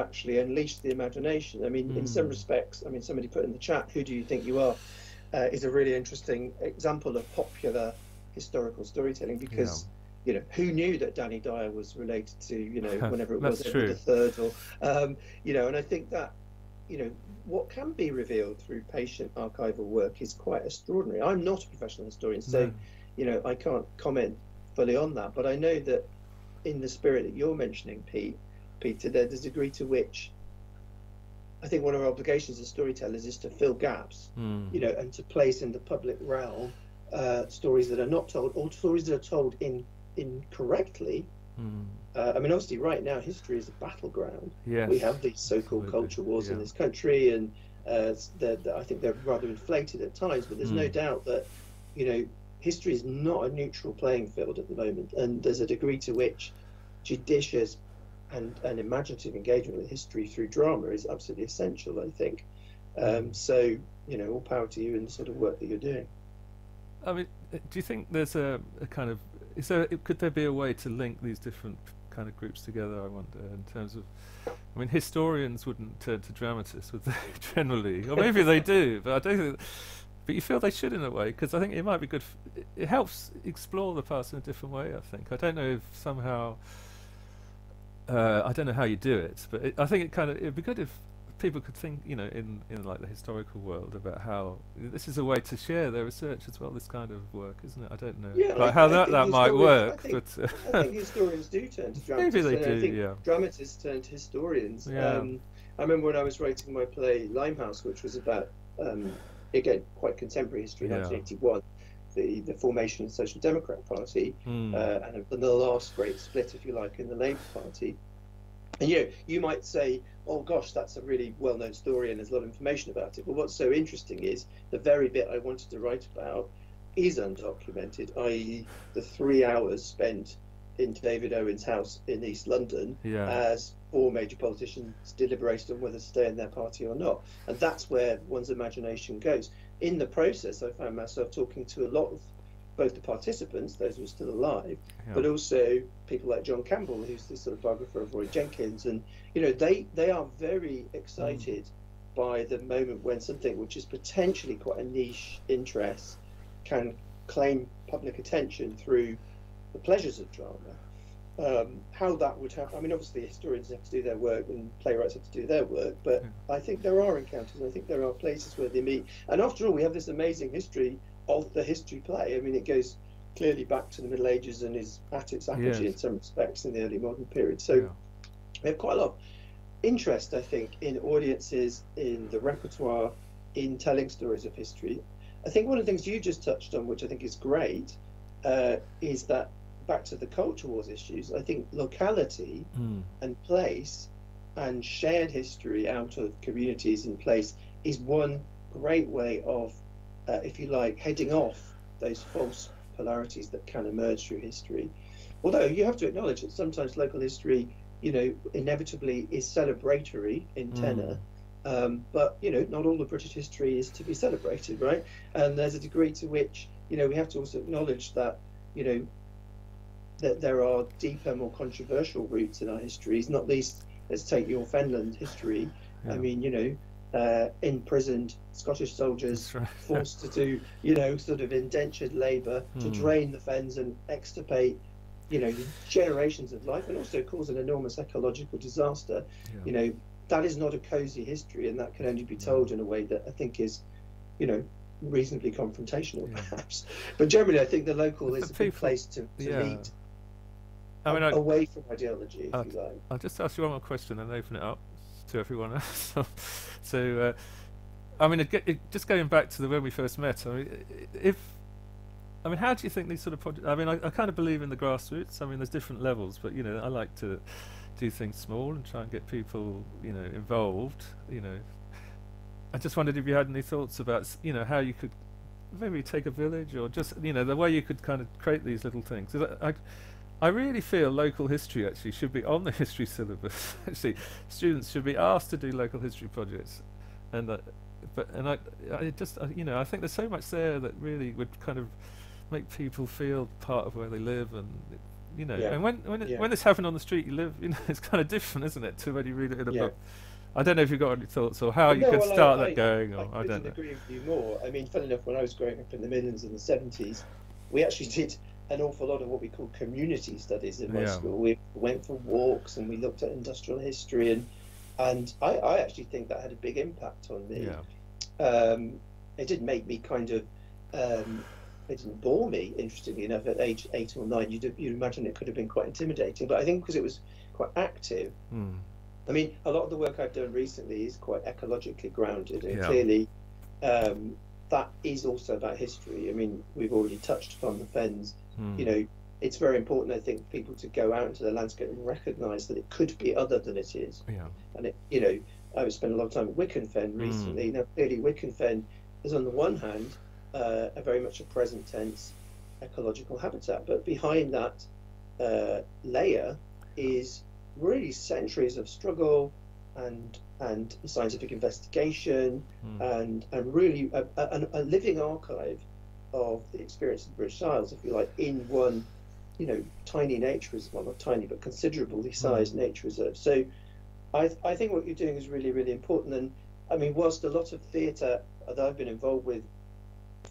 actually unleash the imagination. I mean, in some respects, I mean, somebody put in the chat, "Who do you think you are?" Is a really interesting example of popular historical storytelling, Yeah. because you know, who knew that Danny Dyer was related to, you know, whenever it That's was true. Edward the Third, or you know, and I think that, you know, what can be revealed through patient archival work is quite extraordinary. I'm not a professional historian, so No. you know, I can't comment fully on that, but I know that in the spirit that you're mentioning, Peter, there's a degree to which I think one of our obligations as storytellers is to fill gaps, you know, and to place in the public realm stories that are not told, or stories that are told incorrectly. I mean, obviously, right now, history is a battleground. Yes, We have these so-called absolutely. culture wars Yeah. in this country, and I think they're rather inflated at times. But there's no doubt that, you know, history is not a neutral playing field at the moment, and there's a degree to which judicious and imaginative engagement with history through drama is absolutely essential, I think. So, you know, all power to you in the sort of work that you're doing. I mean, do you think there's a kind of, could there be a way to link these different kind of groups together, I wonder, in terms of, I mean, historians wouldn't turn to dramatists, would they, generally? Or maybe they do, but I don't think, but you feel they should in a way, because I think it might be good, it helps explore the past in a different way, I think. I don't know if somehow, I don't know how you do it, but I think it'd be good if people could think, you know, in like the historical world, about how this is a way to share their research as well. This kind of work, isn't it? I don't know, Yeah, like I how think that might work, I but think historians do turn to dramatists. maybe they and do. I think Yeah. dramatists turn to historians. Yeah. I remember when I was writing my play Limehouse, which was about again quite contemporary history, Yeah. 1981. The formation of the Social Democrat Party, and the last great split, if you like, in the Labour Party. And you know, you might say, "Oh gosh, that's a really well-known story, and there's a lot of information about it." But what's so interesting is the very bit I wanted to write about is undocumented, i.e., the 3 hours spent in David Owen's house in East London as 4 major politicians deliberated on whether to stay in their party or not. And that's where one's imagination goes. In the process, I found myself talking to a lot of both the participants, those who are still alive, but also people like John Campbell, who's the sort of biographer of Roy Jenkins. And, you know, they are very excited by the moment when something which is potentially quite a niche interest can claim public attention through the pleasures of drama. How that would happen, I mean, obviously historians have to do their work and playwrights have to do their work, but I think there are encounters, I think there are places where they meet. And after all, we have this amazing history of the history play. I mean, it goes clearly back to the Middle Ages and is at its apogee in some respects in the early modern period. So we have quite a lot of interest, I think, in audiences, in the repertoire, in telling stories of history. I think one of the things you just touched on, which I think is great, is that back to the culture wars issues, I think locality and place and shared history out of communities and place is one great way of, if you like, heading off those false polarities that can emerge through history. Although you have to acknowledge that sometimes local history, you know, inevitably is celebratory in tenor. But, you know, not all of British history is to be celebrated, right? And there's a degree to which, you know, we have to also acknowledge that, you know, that there are deeper, more controversial roots in our histories, not least, let's take your Fenland history. I mean, you know, imprisoned Scottish soldiers forced to do, you know, sort of indentured labour to drain the fens and extirpate, you know, generations of life, and also cause an enormous ecological disaster. You know, that is not a cosy history, and that can only be told in a way that I think is, you know, reasonably confrontational, perhaps. But generally, I think the local is a good place to meet. I mean, away from ideology, if you like. I'll just ask you one more question and open it up to everyone else. So, I mean, just going back to when we first met, I mean, how do you think these sort of projects? I mean, I kind of believe in the grassroots. I mean, there's different levels, but you know, I like to do things small and try and get people, you know, involved. You know, I just wondered if you had any thoughts about, you know, how you could maybe take a village, or just, you know, the way you could kind of create these little things. I really feel local history actually should be on the history syllabus. Actually, students should be asked to do local history projects, and I just you know, I think there's so much there that really would kind of make people feel part of where they live, and you know, and when it's happening on the street you live, you know, it's kind of different, isn't it, to when you read it in a book. I don't know if you've got any thoughts or how you could start that going, or I don't know. I agree with you more. I mean, funny enough, when I was growing up in the Midlands in the 70s, we actually did an awful lot of what we call community studies in my Yeah. school. We went for walks and we looked at industrial history, and I actually think that had a big impact on me. Yeah. It did make me kind of, it didn't bore me, interestingly enough, at age 8 or 9. You'd imagine it could have been quite intimidating, but I think because it was quite active. I mean, a lot of the work I've done recently is quite ecologically grounded, and Yeah. clearly that is also about history. I mean, we've already touched upon the Fens. You know, it's very important, I think, for people to go out into the landscape and recognise that it could be other than it is. Yeah. And it, you know, I've spent a lot of time at Wicken Fen recently. Now, clearly, Wicken Fen is on the one hand a very much a present tense ecological habitat, but behind that layer is really centuries of struggle and scientific investigation and really a living archive of the experience of the British Isles, if you like, in one, you know, tiny nature reserve, well, not tiny, but considerably sized nature reserve. So I think what you're doing is really, really important. And I mean, whilst a lot of theatre that I've been involved with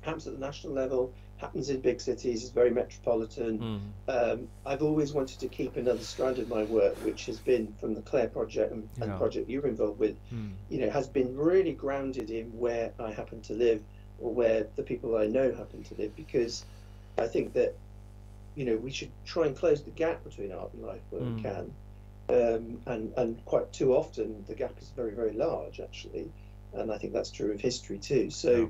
happens at the national level, happens in big cities, is very metropolitan. I've always wanted to keep another strand of my work, which has been from the Clare project and project you're involved with, you know, has been really grounded in where I happen to live or where the people I know happen to live, because I think that, you know, we should try and close the gap between art and life where we can. And quite too often the gap is very, very large, actually. And I think that's true of history too. So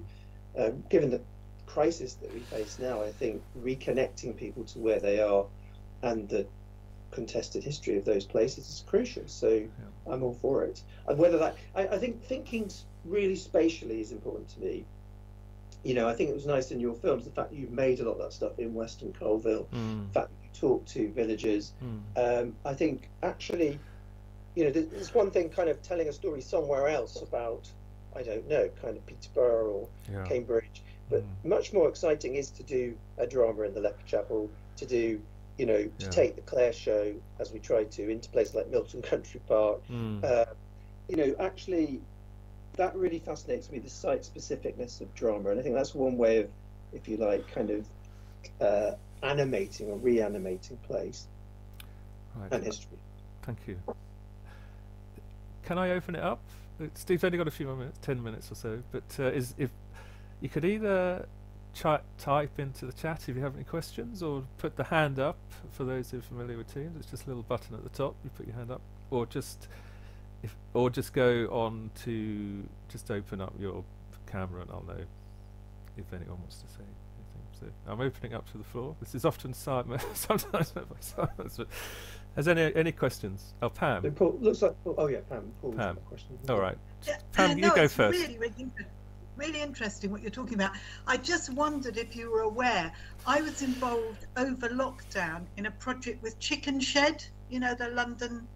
given the crisis that we face now, I think reconnecting people to where they are and the contested history of those places is crucial. So I'm all for it. And whether that, I think thinking really spatially is important to me. You know, I think it was nice in your films, the fact that you've made a lot of that stuff in Western Colville, the fact that you talk to villagers. I think actually, you know, there's one thing kind of telling a story somewhere else about, I don't know, kind of Peterborough or Cambridge, but much more exciting is to do a drama in the Leper Chapel, to do, you know, to take the Clare show, as we tried to, into places like Milton Country Park. You know, actually, that really fascinates me, the site specificness of drama, and I think that's one way of, if you like, kind of animating or reanimating place and history. Thank you. Can I open it up? Steve's only got a few more minutes, 10 minutes or so, but if you could either type into the chat if you have any questions, or put the hand up for those who are familiar with Teams. It's just a little button at the top. You put your hand up, or just go on to just open up your camera, and I'll know if anyone wants to say anything. So I'm opening up to the floor. This is often sometimes met by silence. But has any questions? Oh, Pam. So Paul, looks like Pam. Paul's Pam. got a question. All right, Pam, you go first. Really interesting what you're talking about. I just wondered if you were aware, I was involved over lockdown in a project with Chicken Shed, you know, the London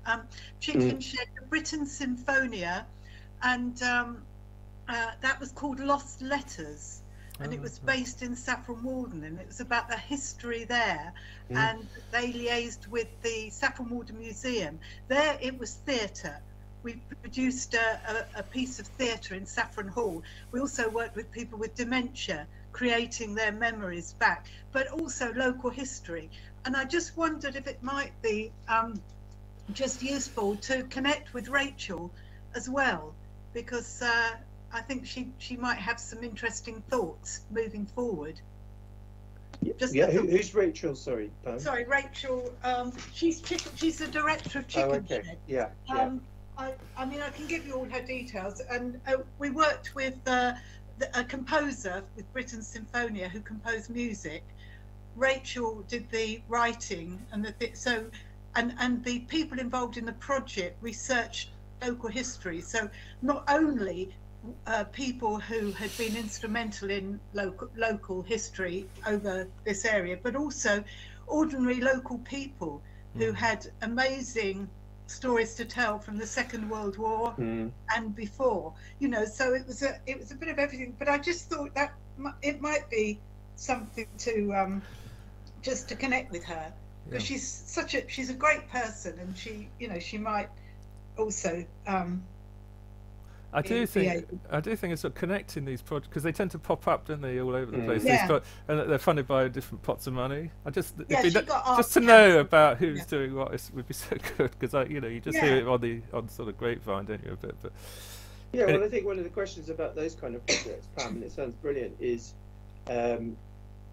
Chicken Shed, the Britain Symphonia, and that was called Lost Letters, and it was based in Saffron Walden, and it was about the history there, and they liaised with the Saffron Walden Museum. There it was theatre. We produced a piece of theatre in Saffron Hall. We also worked with people with dementia, creating their memories back, but also local history. And I just wondered if it might be just useful to connect with Rachel as well, because I think she might have some interesting thoughts moving forward. Who's Rachel? Sorry, Pam. Sorry, Rachel. She's the director of Chicken Shed. I mean, I can give you all her details. And we worked with a composer with Britain Symphonia who composed music. Rachel did the writing, and the people involved in the project researched local history. So not only people who had been instrumental in local history over this area, but also ordinary local people who had amazing stories to tell from the Second World War and before, you know. So it was a bit of everything, but I just thought that it might be something to just to connect with her, because she's a great person, and she might also I do be think able. it's sort of connecting these projects, because they tend to pop up, don't they, all over the place. Yeah. And they're funded by different pots of money. Yeah, she got just to arts know council. about who's Yeah. doing what would be so good, because you just Yeah. hear it on sort of grapevine, don't you, a bit. But Yeah, well, I think one of the questions about those kind of projects, Pam, and it sounds brilliant, is, if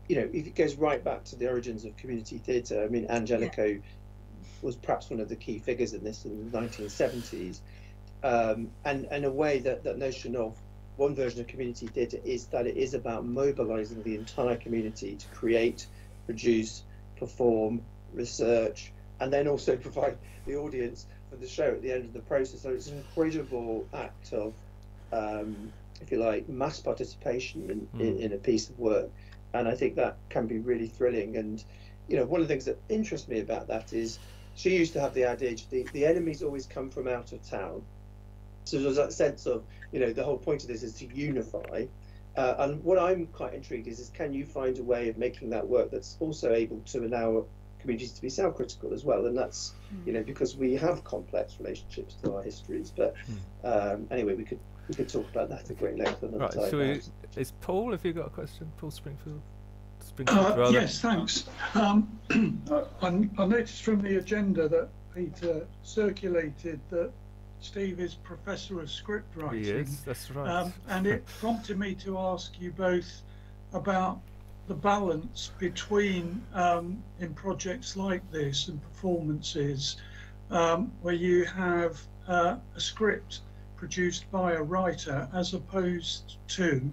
it goes right back to the origins of community theatre. I mean, Angelico was perhaps one of the key figures in this in the 1970s. And in a way that notion of one version of community theatre is that it is about mobilising the entire community to create, produce, perform, research, and then also provide the audience for the show at the end of the process. So it's an incredible act of, if you like, mass participation in a piece of work. And I think that can be really thrilling. And, one of the things that interests me about that is she used to have the idea the enemies always come from out of town. So there's that sense of, the whole point of this is to unify. And what I'm quite intrigued is can you find a way of making that work that's also able to allow communities to be self-critical as well? And that's, because we have complex relationships to our histories. But anyway, we could talk about that at great length another time. Is Paul, have you got a question? Paul Springfield? Yes, thanks. I noticed from the agenda that Peter circulated that Steve is Professor of Script Writing. He is, that's right. And it prompted me to ask you both about the balance between, in projects like this and performances, where you have a script produced by a writer as opposed to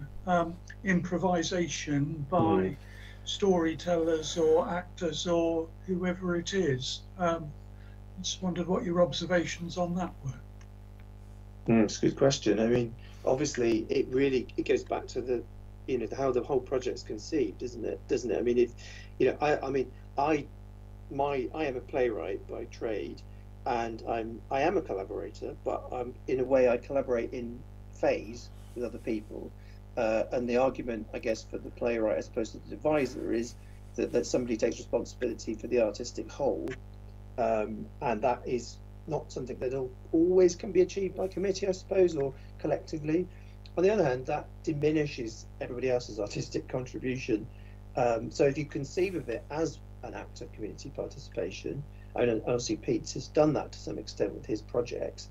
improvisation by storytellers or actors or whoever it is. Just wondered what your observations on that were. It's a good question. I mean, obviously, it goes back to the, how the whole project's conceived, doesn't it? I mean, I am a playwright by trade, and I am a collaborator, but in a way I collaborate in phase with other people. And the argument, I guess, for the playwright as opposed to the deviser is that somebody takes responsibility for the artistic whole, and that is not something that always can be achieved by committee, I suppose, or collectively. On the other hand, that diminishes everybody else's artistic contribution. So if you conceive of it as an act of community participation, and obviously Pete has done that to some extent with his projects,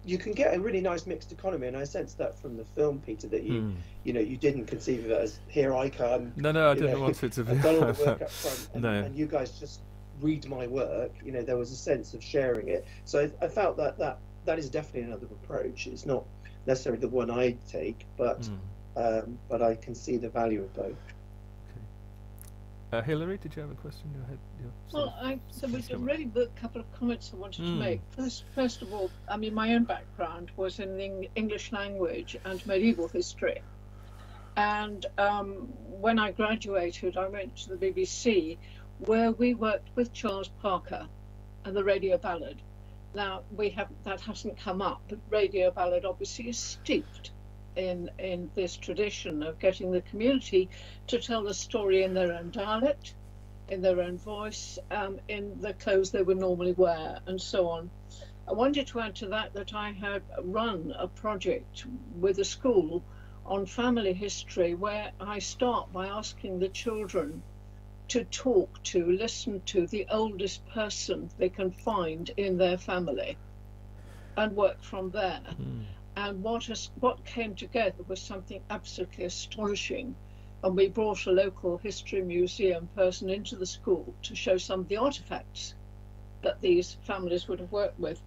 you can get a really nice mixed economy. And I sense that from the film, Peter, that you didn't conceive of it as here I come. No, I didn't want it to be. I've done all the work up front, and you guys just read my work. There was a sense of sharing it. So I felt that is definitely another approach. It's not necessarily the one I take, but I can see the value of both. Hilary, did you have a question? Go ahead. Well, there was a really good couple of comments I wanted to make. First of all, I mean, my own background was in the English language and medieval history. And when I graduated, I went to the BBC, where we worked with Charles Parker and the radio ballad. Now, that hasn't come up, but radio ballad obviously is steeped in this tradition of getting the community to tell the story in their own dialect, in their own voice, in the clothes they would normally wear, and so on. I wanted to add to that I had run a project with a school on family history, where I start by asking the children to listen to the oldest person they can find in their family and work from there. And what came together was something absolutely astonishing. And we brought a local history museum person into the school to show some of the artifacts that these families would have worked with.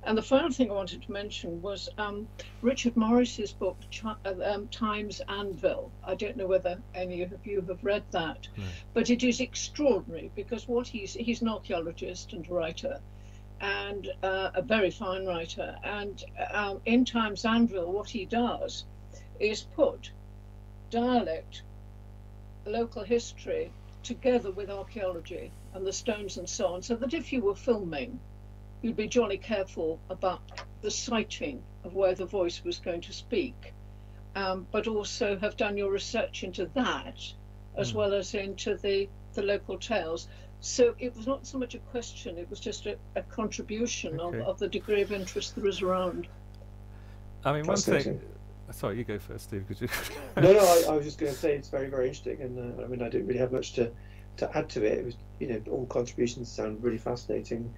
And the final thing I wanted to mention was Richard Morris's book, Time's Anvil. I don't know whether any of you have read that, but it is extraordinary because he's an archaeologist and writer, and a very fine writer. And in Time's Anvil, what he does is put dialect, local history, together with archaeology and the stones and so on, so that if you were filming, you'd be jolly careful about the sighting of where the voice was going to speak, but also have done your research into that, as well as into the local tales. So it was not so much a question, it was just a contribution of the degree of interest there is around. I mean, one Fascinating. thing. Sorry, you go first, Steve. Could you? No, I was just going to say it's very, very interesting, and I mean, I don't really have much to add to it. It was, all contributions sound really fascinating.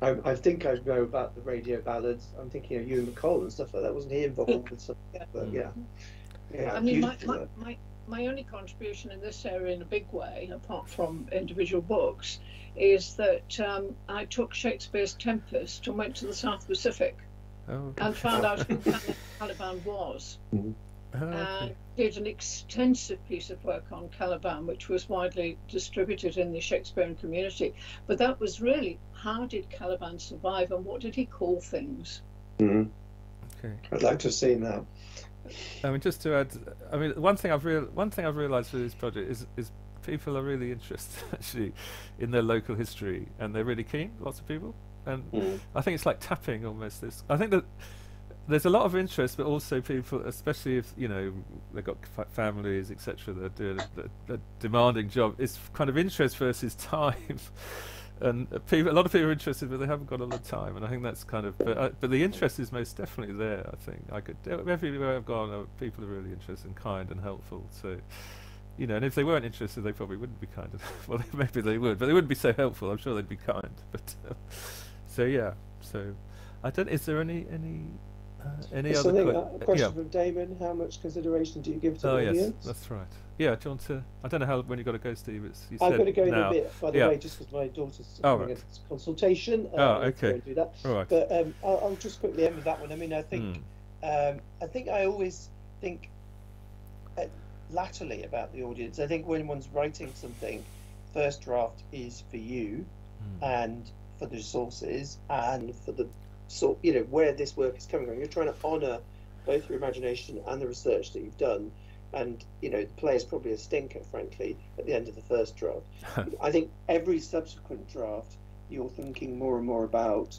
I think I know about the radio ballads. I'm thinking of Ewan McCall and stuff like that. Wasn't he involved with some? But yeah, I mean, my only contribution in this area in a big way, apart from individual books, is that I took Shakespeare's Tempest and went to the South Pacific and found out who Caliban was. And did an extensive piece of work on Caliban, which was widely distributed in the Shakespearean community. But that was really, how did Caliban survive and what did he call things? Okay. I'd like to have seen that. I mean, just to add, I mean, one thing I've realised with this project is people are really interested actually in their local history, and they're really keen. Lots of people, and I think it's like tapping almost. I think that there's a lot of interest, but also people, especially if they've got families, etc., that are doing a demanding job. It's kind of interest versus time. And a lot of people are interested, but they haven't got a lot of time, and I think that's kind of. But the interest is most definitely there. I think everywhere I've gone, people are really interested and kind and helpful. So, and if they weren't interested, they probably wouldn't be kind. Well, maybe they would, but they wouldn't be so helpful. I'm sure they'd be kind. But so yeah. So I don't. Is there any other question from Damon? How much consideration do you give to the audience? Yes, that's right. Yeah, do you want to? I don't know when you've got to go, Steve. I've got to go in a bit, by the way, just because my daughter's having a consultation. Okay. Do that. All right. But I'll just quickly end with that one. I mean, I think I always think latterly about the audience. I think when one's writing something, first draft is for you, and for the sources, and for the where this work is coming from. You're trying to honour both your imagination and the research that you've done. And the play is probably a stinker, frankly, at the end of the first draft. I think every subsequent draft, you're thinking more and more about: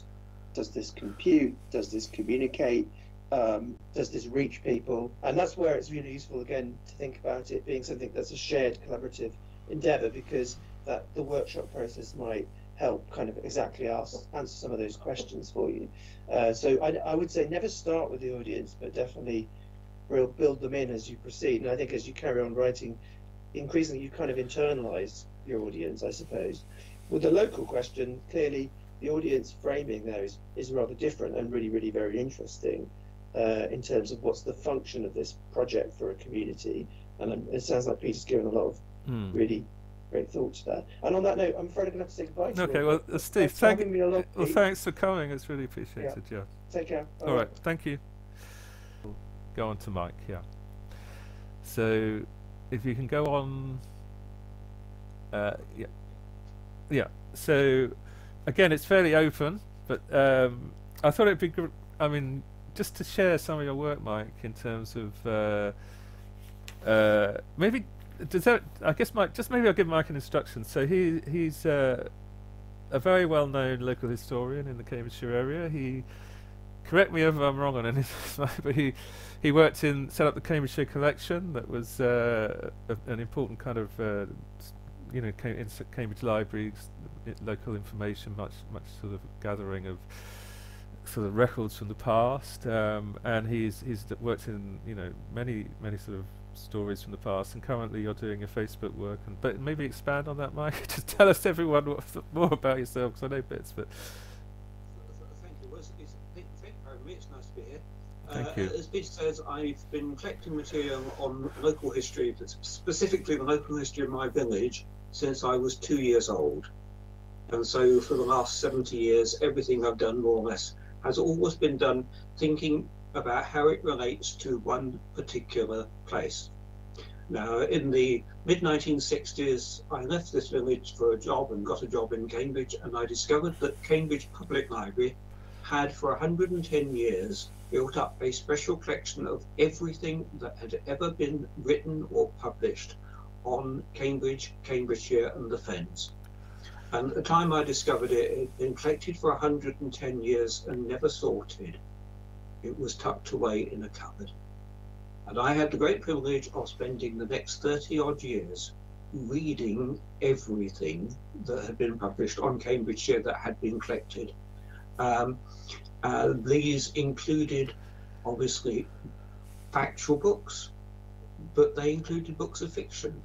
does this compute? Does this communicate? Does this reach people? And that's where it's really useful, again, to think about it being something that's a shared collaborative endeavour, because the workshop process might help kind of exactly answer some of those questions for you. So I would say never start with the audience, but definitely build them in as you proceed. And I think as you carry on writing, increasingly you kind of internalize your audience, I suppose. With the local question, clearly the audience framing there is rather different and really, really very interesting in terms of what's the function of this project for a community. And it sounds like Peter's given a lot of really great thoughts there. And on that note, I'm afraid I'm going to have to say goodbye to you. Okay, well, Steve, thanks for coming. It's really appreciated. Yeah. Take care. All right. Thank you. Go on to Mike. Yeah. So, if you can go on. Yeah. So, again, it's fairly open, but I thought it'd be good. I mean, just to share some of your work, Mike, in terms of maybe. I guess Mike. Just maybe I'll give Mike an instruction. So he's a very well-known local historian in the Cambridgeshire area. He, correct me if I'm wrong on anything, but he set up the Cambridgeshire collection. That was an important kind of Cambridge libraries, local information, much sort of gathering of sort of records from the past. And he's worked in many sort of stories from the past, and currently you're doing your Facebook work. But maybe expand on that, Mike. Just tell us everyone more about yourself, because I know bits. But thank you. Thank you very much. It's nice to be here. Thank you. As Peter says, I've been collecting material on local history, specifically the local history of my village, since I was 2 years old. And so for the last 70 years, everything I've done, more or less, has always been done thinking about how it relates to one particular place. Now, in the mid-1960s, I left this village for a job and got a job in Cambridge, and I discovered that Cambridge Public Library had for 110 years built up a special collection of everything that had ever been written or published on Cambridge, Cambridgeshire and the Fens. And at the time I discovered it, it had been collected for 110 years and never sorted. It was tucked away in a cupboard. And I had the great privilege of spending the next 30 odd years reading everything that had been published on Cambridgeshire that had been collected. These included obviously factual books, but they included books of fiction,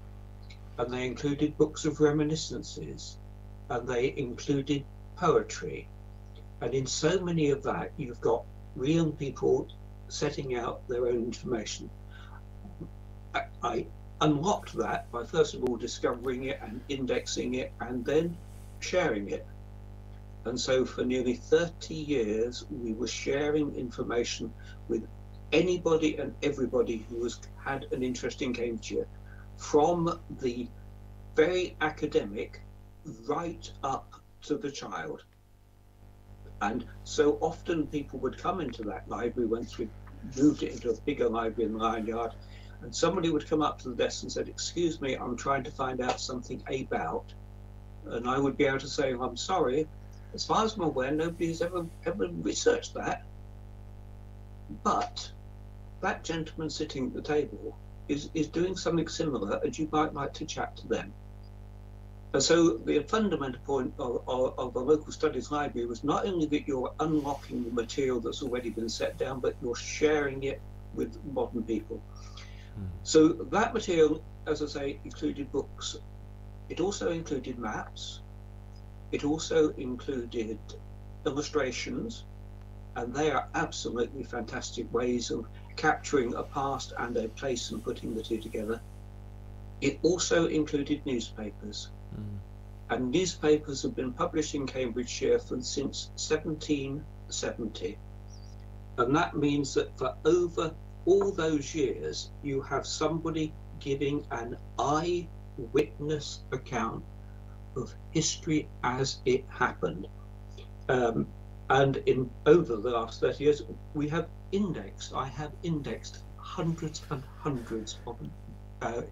and they included books of reminiscences, and they included poetry. And in so many of that, you've got real people setting out their own information. I unlocked that by first of all discovering it and indexing it and then sharing it. And so for nearly 30 years, we were sharing information with anybody and everybody who had an interest in Cambridgeshire, from the very academic right up to the child. And so often people would come into that library once we moved it into a bigger library in the Lion Yard, and somebody would come up to the desk and said, "Excuse me, I'm trying to find out something about," and I would be able to say, "I'm sorry, as far as I'm aware, nobody's ever researched that." But that gentleman sitting at the table is doing something similar, and you might like to chat to them. And so the fundamental point of a local studies library was not only that you're unlocking the material that's already been set down, but you're sharing it with modern people. So that material, as I say, included books. It also included maps. It also included illustrations, and they are absolutely fantastic ways of capturing a past and a place and putting the two together. It also included newspapers. And newspapers have been published in Cambridgeshire since 1770. And that means that for over all those years, you have somebody giving an eyewitness account of history as it happened. And in over the last 30 years, I have indexed hundreds and hundreds of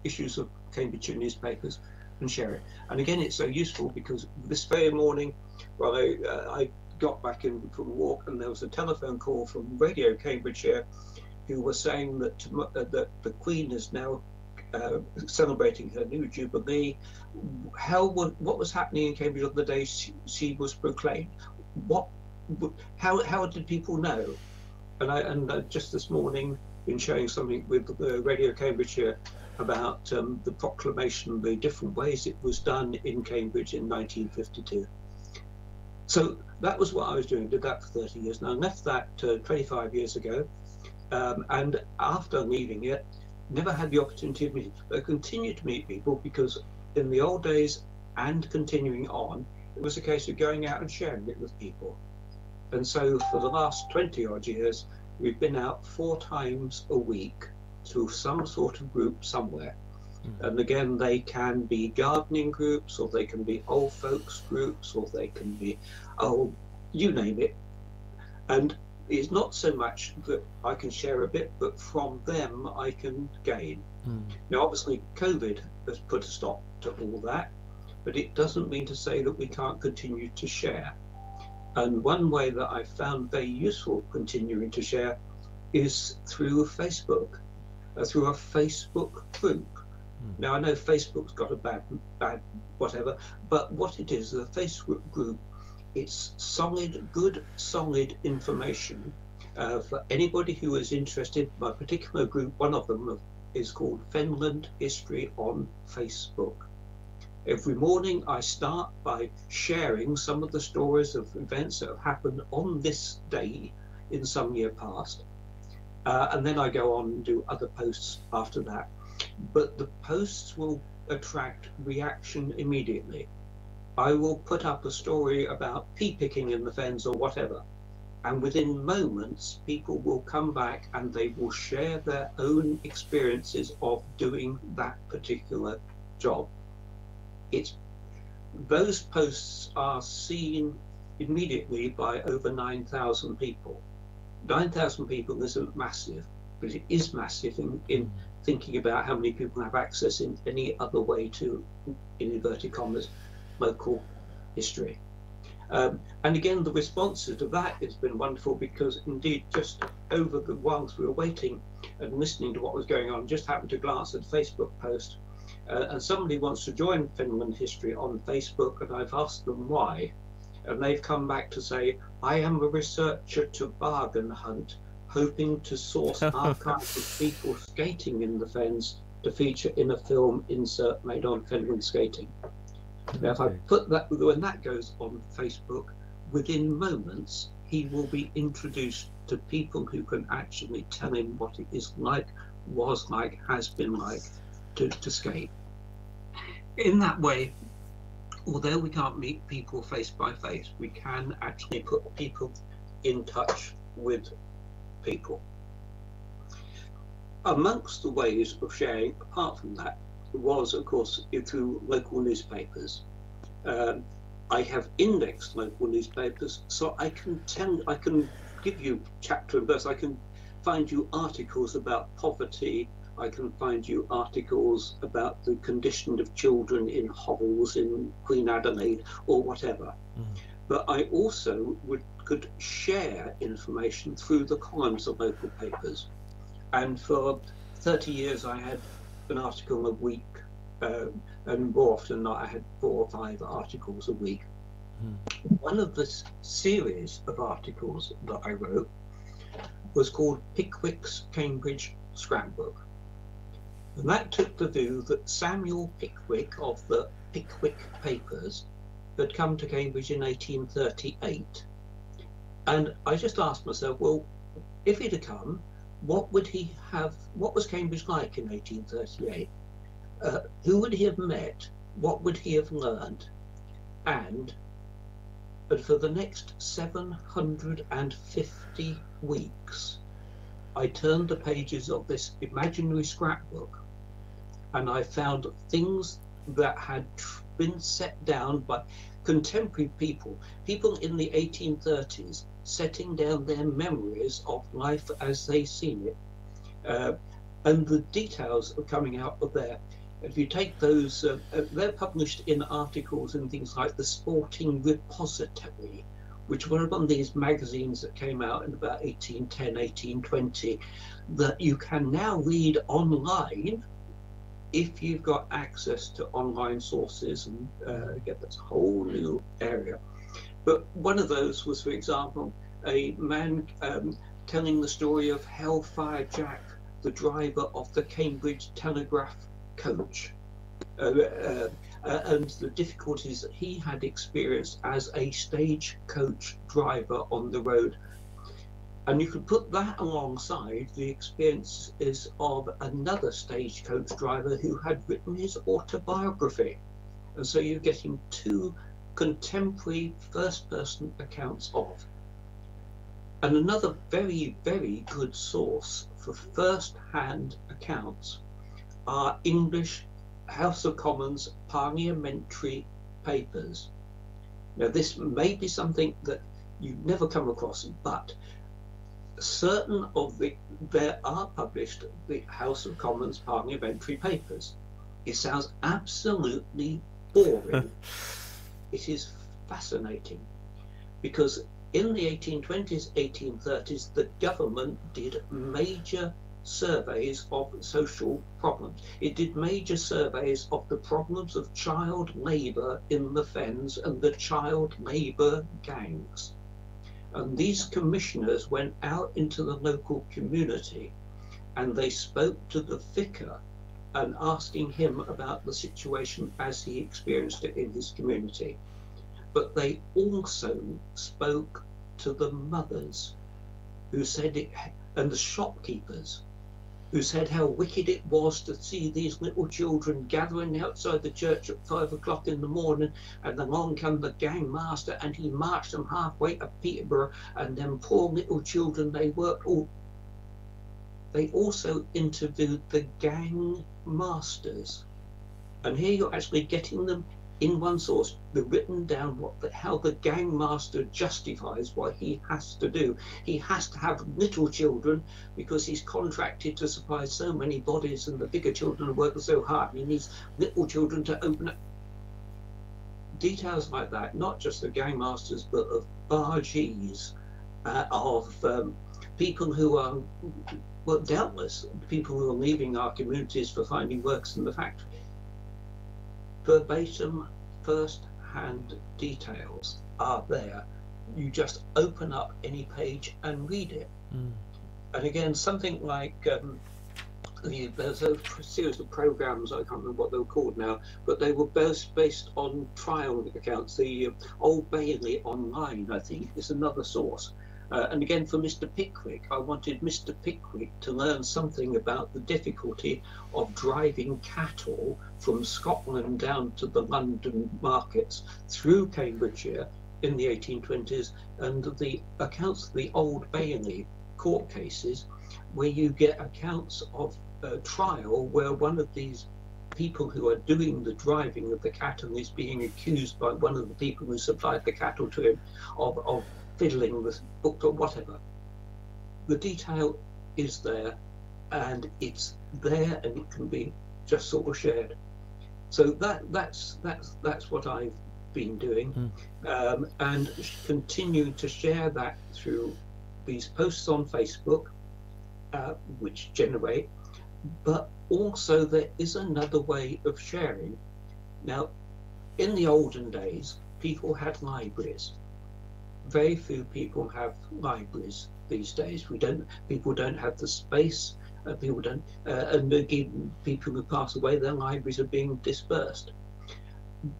issues of Cambridgeshire newspapers and share it. And again, it's so useful because this very morning, while I got back in from a walk, and there was a telephone call from Radio Cambridgeshire, who were saying that that the Queen is now celebrating her new jubilee. What was happening in Cambridge on the day she was proclaimed? How did people know? And just this morning, been sharing something with Radio Cambridgeshire about the proclamation, the different ways it was done in Cambridge in 1952. So that was what I was doing. Did that for 30 years. Now I left that 25 years ago, and after leaving it, never had the opportunity of meeting. But I continued to meet people because in the old days and continuing on, it was a case of going out and sharing it with people. And so for the last 20 odd years, we've been out 4 times a week to some sort of group somewhere. And again, they can be gardening groups, or they can be old folks groups, or they can be, you name it. And it's not so much that I can share a bit, but from them I can gain. Now, obviously, COVID has put a stop to all that, but it doesn't mean to say that we can't continue to share. And one way that I found very useful continuing to share is through Facebook, through a Facebook group. Now, I know Facebook's got a bad whatever, but what it is, a Facebook group, it's solid, good, solid information for anybody who is interested. My particular group, one of them is called Fenland History on Facebook. Every morning I start by sharing some of the stories of events that have happened on this day in some year past. And then I go on and do other posts after that. But the posts will attract reaction immediately. I will put up a story about pea picking in the fens or whatever, and within moments people will come back and they will share their own experiences of doing that particular job. Those posts are seen immediately by over 9,000 people. 9,000 people isn't massive, but it is massive in thinking about how many people have access in any other way to, in inverted commas, local history. And again, the responses to that has been wonderful, because indeed just over the whilst we were waiting and listening to what was going on, just happened to glance at a Facebook post, and somebody wants to join Finland History on Facebook, and I've asked them why, and they've come back to say, I am a researcher to bargain hunt, hoping to source archives of people skating in the fens to feature in a film insert made on Fenland skating. Now, if I put that, when that goes on Facebook, within moments, he will be introduced to people who can actually tell him what it is like, was like, has been like to skate. In that way, although we can't meet people face by face, we can actually put people in touch with people. Amongst the ways of sharing, apart from that, was, of course, through local newspapers. I have indexed local newspapers, so I can give you chapter and verse. I can find you articles about poverty. I can find you articles about the condition of children in hovels in Queen Adelaide or whatever. But I also could share information through the columns of local papers. And for 30 years, I had an article a week, and more often not, I had 4 or 5 articles a week. One of the series of articles that I wrote was called Pickwick's Cambridge Scrapbook. And that took the view that Samuel Pickwick of the Pickwick Papers had come to Cambridge in 1838. And I just asked myself, well, if he'd have come, what would he have, what was Cambridge like in 1838? Who would he have met? What would he have learned? And for the next 750 weeks, I turned the pages of this imaginary scrapbook and I found things that had been set down by contemporary people in the 1830s, setting down their memories of life as they seen it. And the details are coming out of there. If you take those, they're published in articles in things like the Sporting Repository, which were one of these magazines that came out in about 1810, 1820, that you can now read online if you've got access to online sources, and get this whole new area. But one of those was, for example, a man telling the story of Hellfire Jack, the driver of the Cambridge Telegraph coach, and the difficulties that he had experienced as a stagecoach driver on the road. And you could put that alongside the experiences of another stagecoach driver who had written his autobiography. And so you're getting 2 contemporary first-person accounts of. And another very, very good source for first-hand accounts are English House of Commons parliamentary papers. Now, this may be something that you've never come across, but certain of there are published the House of Commons parliamentary papers. It sounds absolutely boring. It is fascinating, because in the 1820s, 1830s, the government did major surveys of social problems. It did major surveys of the problems of child labour in the fens and the child labour gangs. And these commissioners went out into the local community and they spoke to the vicar and asking him about the situation as he experienced it in his community. But they also spoke to the mothers who said it, and the shopkeepers who said how wicked it was to see these little children gathering outside the church at 5 o'clock in the morning, and along came the gang master and he marched them halfway to Peterborough, and them poor little children, they worked all. They also interviewed the gang masters, and here you're actually getting them in one source, they've written down how the gang master justifies what he has to do. He has to have little children because he's contracted to supply so many bodies, and the bigger children are working so hard, and he needs little children to open up. Details like that, not just of gang masters, but of bargees, of people who are, well, doubtless people who are leaving our communities for finding works in the factory. Verbatim, first-hand details are there. You just open up any page and read it. And again, something like there's a series of programs, I can't remember what they were called now, but they were both based on trial accounts. The Old Bailey Online, I think, is another source. And again, for Mr. Pickwick, I wanted Mr. Pickwick to learn something about the difficulty of driving cattle from Scotland down to the London markets through Cambridgeshire in the 1820s, and the accounts of the Old Bailey court cases, where you get accounts of a trial where one of these people who are doing the driving of the cattle is being accused by one of the people who supplied the cattle to him of fiddling with books or whatever. The detail is there, and it's there, and it can be just sort of shared. So that's what I've been doing, and continuing to share that through these posts on Facebook, which generate, but also there is another way of sharing. Now, in the olden days, people had libraries. Very few people have libraries these days. People don't have the space. People don't, and again, people who pass away, their libraries are being dispersed.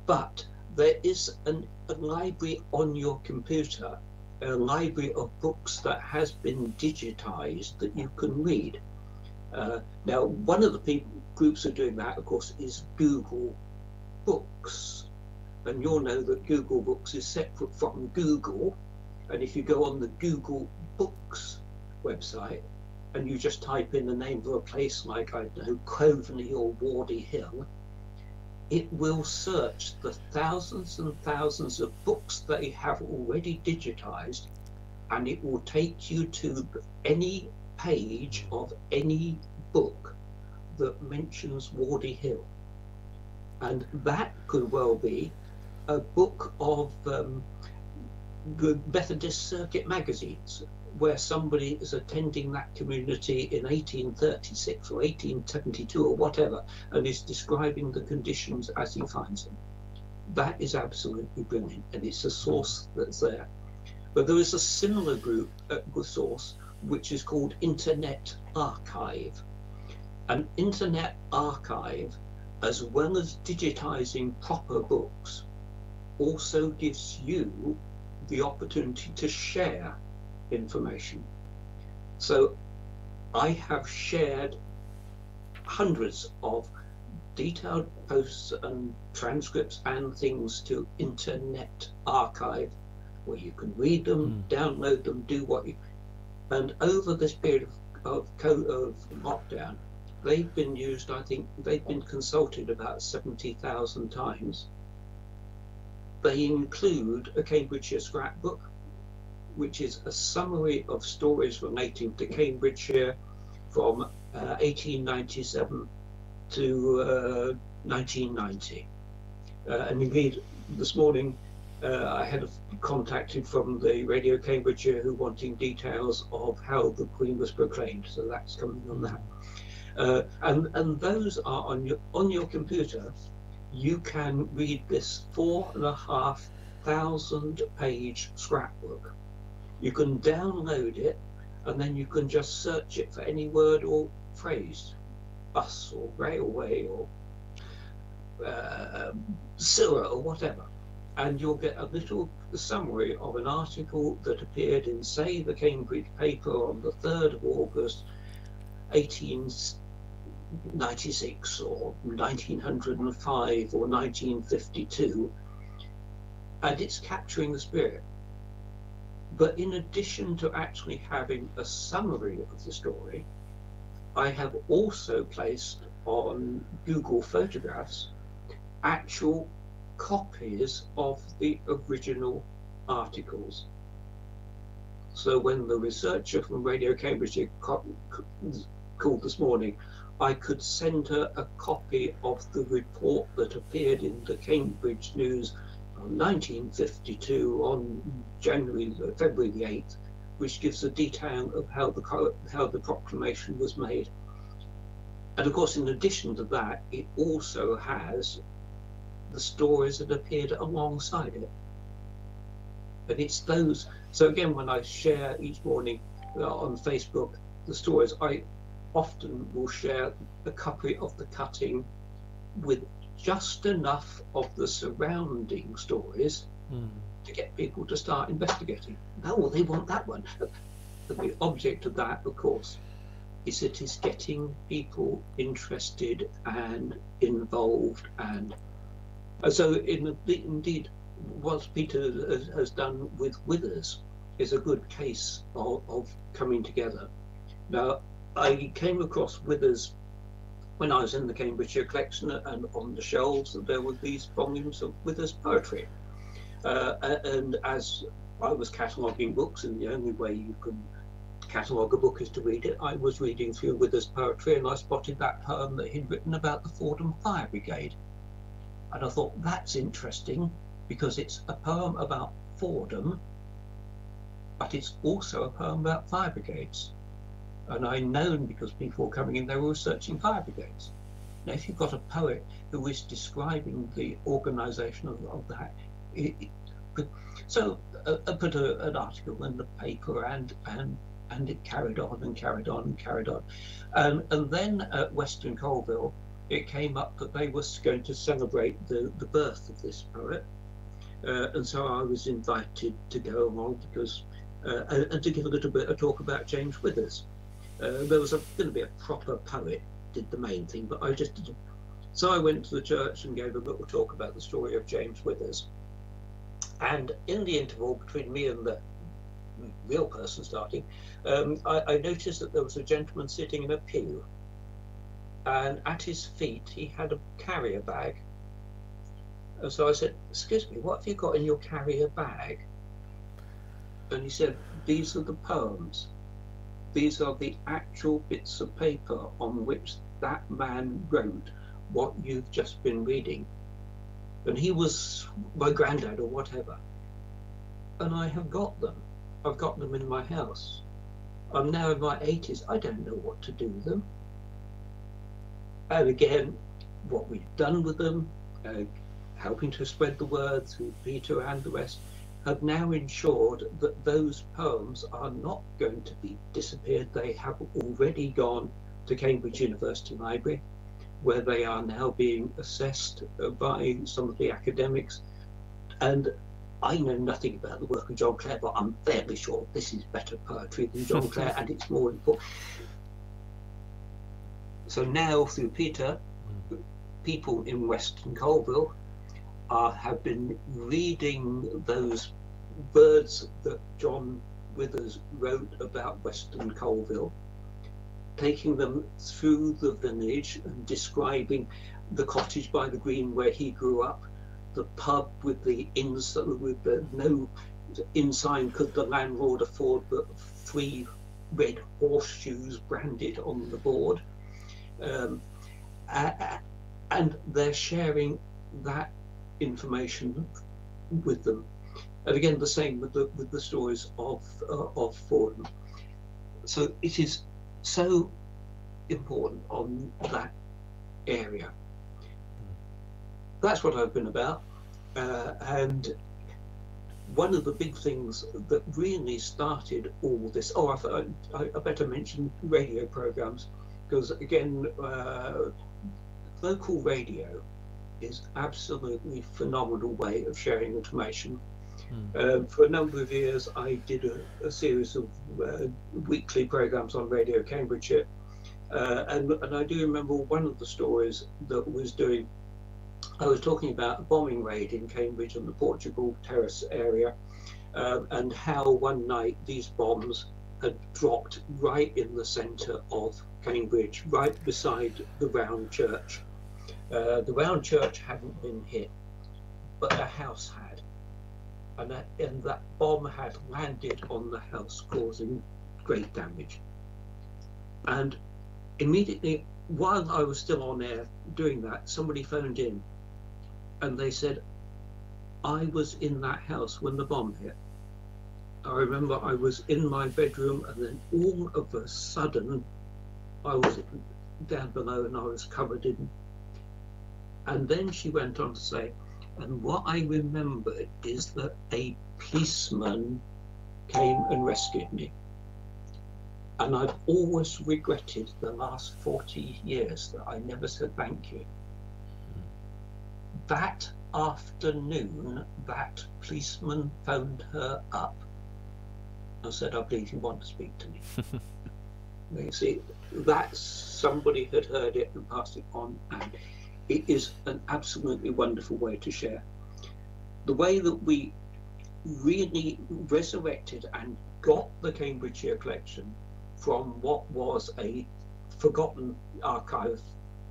But there is a library on your computer, a library of books that has been digitized that you can read. Now, one of the groups who are doing that, of course, is Google Books. And you'll know that Google Books is separate from Google. And if you go on the Google Books website and you just type in the name of a place like, I don't know, Coveney or Wardy Hill, it will search the thousands and thousands of books they have already digitized, and it will take you to any page of any book that mentions Wardy Hill. And that could well be a book of the Methodist Circuit magazines, where somebody is attending that community in 1836 or 1872 or whatever, and is describing the conditions as he finds them. That is absolutely brilliant, and it's a source that's there. But there is a similar group source which is called Internet Archive. An Internet Archive, as well as digitizing proper books, also gives you the opportunity to share information. So I have shared hundreds of detailed posts and transcripts and things to Internet Archive, where you can read them, download them, do what you... And over this period of lockdown, they've been used, I think, they've been consulted about 70,000 times. They include a Cambridgeshire scrapbook, which is a summary of stories relating to Cambridgeshire from 1897 to 1990. And indeed, this morning, I had contacted from the Radio Cambridgeshire who wanting details of how the Queen was proclaimed, so that's coming on that. And those are on your computer. You can read this 4,500 page scrapbook. You can download it, and then you can just search it for any word or phrase, bus or railway or sewer or whatever. And you'll get a little summary of an article that appeared in, say, the Cambridge paper on the 3rd of August, 1896 or 1905 or 1952, and it's capturing the spirit. But in addition to actually having a summary of the story, I have also placed on Google Photographs actual copies of the original articles. So when the researcher from Radio Cambridge called this morning, I could send her a copy of the report that appeared in the Cambridge News on 1952 on February the 8th, which gives a detail of how the proclamation was made. And of course, in addition to that, it also has the stories that appeared alongside it. And it's those. So again, when I share each morning on Facebook the stories, I often will share a copy of the cutting with just enough of the surrounding stories to get people to start investigating. No, they want that one. The object of that, of course, is it is getting people interested and involved, and so indeed what Peter has done with Withers is a good case of coming together. Now, I came across Withers when I was in the Cambridgeshire collection, and on the shelves there were these volumes of Withers poetry. And as I was cataloguing books, and the only way you can catalogue a book is to read it, I was reading through Withers' poetry, and I spotted that poem that he'd written about the Fordham Fire Brigade. And I thought, that's interesting, because it's a poem about Fordham, but it's also a poem about fire brigades. And I known, because people were coming in, they were researching fire brigades. Now, if you've got a poet who is describing the organisation of that, so I put an article in the paper, and it carried on and carried on and carried on. And then at Western Colville, it came up that they were going to celebrate the birth of this poet. And so I was invited to go along, because and to give a little bit of talk about James Withers. There was going to be a proper poet did the main thing, but I just did. So I went to the church and gave a little talk about the story of James Withers. And in the interval between me and the real person starting, I noticed that there was a gentleman sitting in a pew, and at his feet he had a carrier bag. And so I said, "Excuse me, what have you got in your carrier bag?" And he said, "These are the poems. These are the actual bits of paper on which that man wrote what you've just been reading." And he was my granddad or whatever. And I have got them. I've got them in my house. I'm now in my 80s. I don't know what to do with them. And again, what we've done with them, helping to spread the word through Peter and the rest, have now ensured that those poems are not going to be disappeared. They have already gone to Cambridge University Library, where they are now being assessed by some of the academics. And I know nothing about the work of John Clare, but I'm fairly sure this is better poetry than John Clare, and it's more important. So now, through Peter, people in Western Colville have been reading those words that John Withers wrote about Western Colville, taking them through the village and describing the cottage by the green where he grew up, the pub with the no inn sign could the landlord afford but 3 red horseshoes branded on the board, and they're sharing that information with them. And again, the same with the stories of Fordham. So it is so important on that area. That's what I've been about, and one of the big things that really started all this. Oh, I better mention radio programs, because again, local radio is absolutely phenomenal way of sharing information. For a number of years, I did a series of weekly programs on Radio Cambridgeshire, and I do remember one of the stories that was doing. I was talking about a bombing raid in Cambridge and the Portugal Terrace area, and how one night these bombs had dropped right in the centre of Cambridge, right beside the round church. The round church hadn't been hit, but a house had. And that bomb had landed on the house, causing great damage. And immediately, while I was still on air doing that, somebody phoned in and they said, "I was in that house when the bomb hit. I remember I was in my bedroom, and then all of a sudden I was down below and I was covered in." And then she went on to say, "And what I remember is that a policeman came and rescued me." And I've always regretted the last 40 years that I never said thank you. That afternoon, that policeman phoned her up and said, I believe you want to speak to me. You see, that somebody had heard it and passed it on, and it is an absolutely wonderful way to share. The way that we really resurrected and got the Cambridgeshire collection from what was a forgotten archive,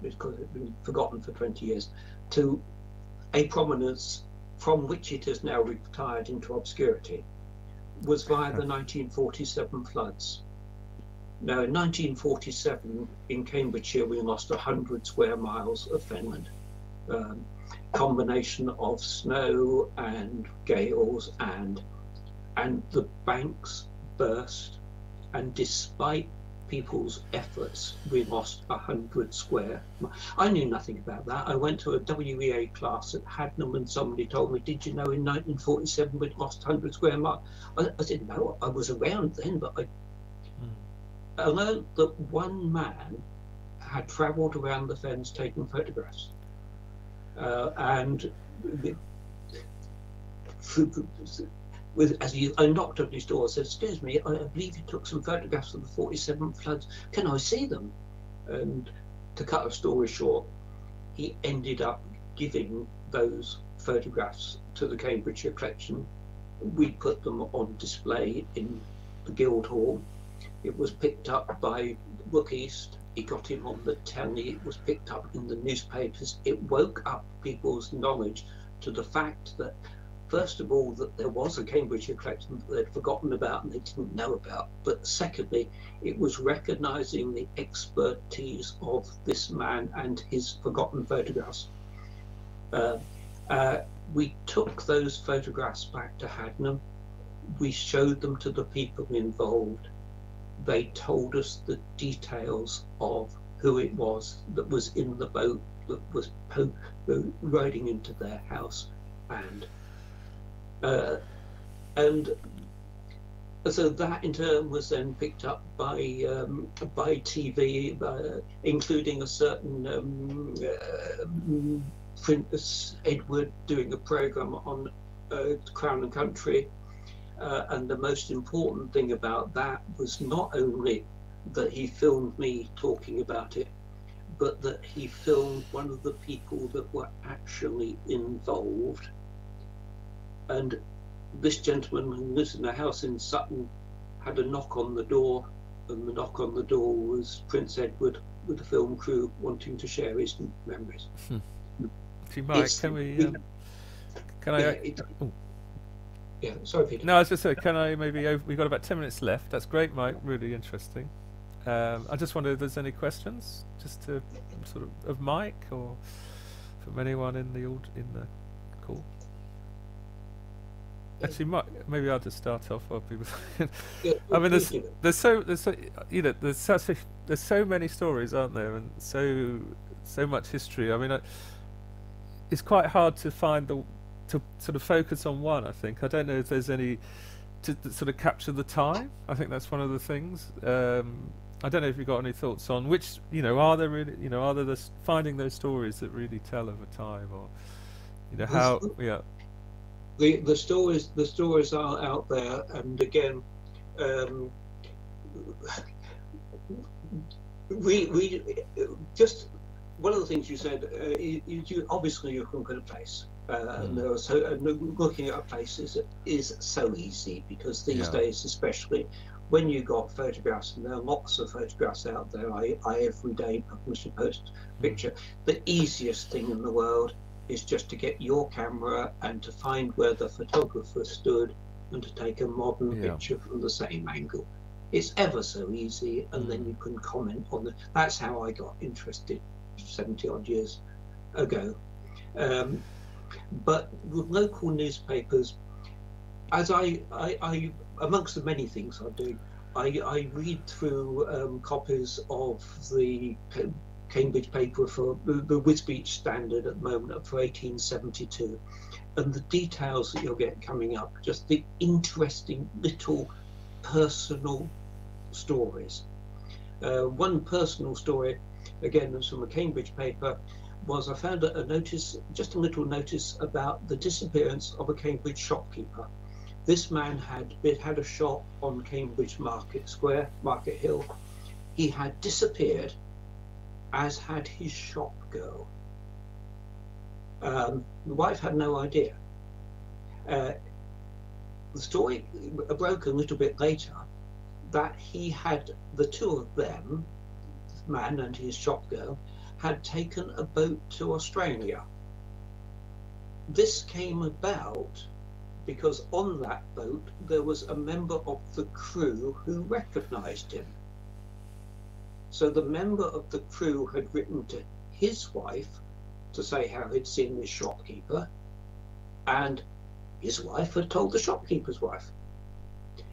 because it had been forgotten for 20 years, to a prominence from which it has now retired into obscurity, was via the 1947 floods. Now, in 1947, in Cambridgeshire, we lost 100 square miles of fenland. Combination of snow and gales, and the banks burst, and despite people's efforts, we lost 100 square. I knew nothing about that. I went to a WEA class at Hadnam, and somebody told me, did you know in 1947 we'd lost 100 square miles? I said, no, I was around then, but I learned that one man had travelled around the fens taking photographs. I knocked on his door and said, excuse me, I believe you took some photographs of the 47 floods. Can I see them? And to cut a story short, he ended up giving those photographs to the Cambridgeshire collection. We put them on display in the Guildhall. It was picked up by Rook East. He got him on the telly. It was picked up in the newspapers. It woke up people's knowledge to the fact that, first of all, that there was a Cambridgeshire collection that they'd forgotten about and they didn't know about. But secondly, it was recognising the expertise of this man and his forgotten photographs. We took those photographs back to Hadnam. We showed them to the people involved. They told us the details of who it was that was in the boat that was riding into their house, and so that in turn was then picked up by TV, including a certain Prince Edward doing a programme on Crown and Country. And the most important thing about that was not only that he filmed me talking about it, but that he filmed one of the people that were actually involved. And this gentleman who lives in a house in Sutton had a knock on the door, and the knock on the door was Prince Edward with the film crew wanting to share his memories. See, Mike, Yeah, sorry, Peter. No, I was just saying, can I maybe, we've got about 10 minutes left. That's great, Mike, really interesting. I just wonder if there's any questions, just to sort of Mike, or from anyone in the call. Actually, Mike, maybe I'll just start off while people. I mean, there's so you know, there's so many stories, aren't there, and so much history. I mean, it's quite hard to find to sort of focus on one. I think I don't know if there's any to sort of capture the time. I think that's one of the things. I don't know if you've got any thoughts on which, you know, are there really, you know, are there finding those stories that really tell of a time, or, you know, how, yeah. The stories are out there, and again, we just, one of the things you said, you obviously you can look at a place. Looking at a place is so easy, because these days, especially when you got photographs, and there are lots of photographs out there, I every day publish a post picture. The easiest thing in the world is just to get your camera and to find where the photographer stood and to take a modern picture from the same angle. It's ever so easy, and then you can comment on it. That's how I got interested 70 odd years ago. But with local newspapers, as I amongst the many things I do, I read through copies of the Cambridge paper for the Wisbech Standard at the moment for 1872, and the details that you'll get coming up, just the interesting little personal stories. One personal story, again, was from a Cambridge paper, was I found a notice, just a little notice about the disappearance of a Cambridge shopkeeper. This man had a shop on Cambridge Market Square, Market Hill. He had disappeared, as had his shop girl. The wife had no idea. The story broke a little bit later that he had, the two of them, the man and his shop girl, had taken a boat to Australia. This came about because on that boat there was a member of the crew who recognized him. So the member of the crew had written to his wife to say how he'd seen this shopkeeper, and his wife had told the shopkeeper's wife.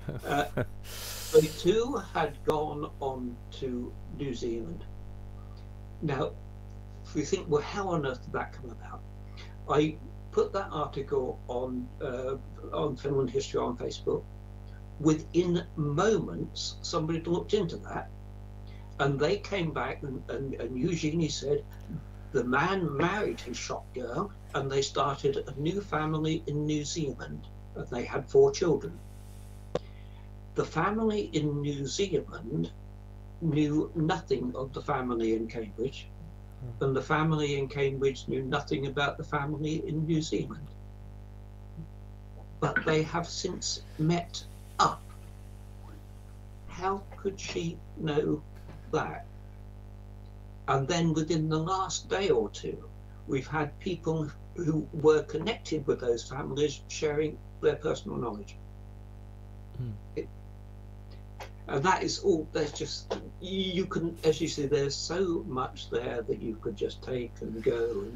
The two had gone on to New Zealand. Now, if we think, well, how on earth did that come about? I put that article on Finland History on Facebook. Within moments, somebody looked into that, and they came back, and Eugenie said the man married his shop girl, and they started a new family in New Zealand, and they had 4 children. The family in New Zealand knew nothing of the family in Cambridge, and the family in Cambridge knew nothing about the family in New Zealand. But they have since met up. How could she know that? And then within the last day or two, we've had people who were connected with those families sharing their personal knowledge. And that is all. There's just, you can, as you say, there's so much there that you could just take and go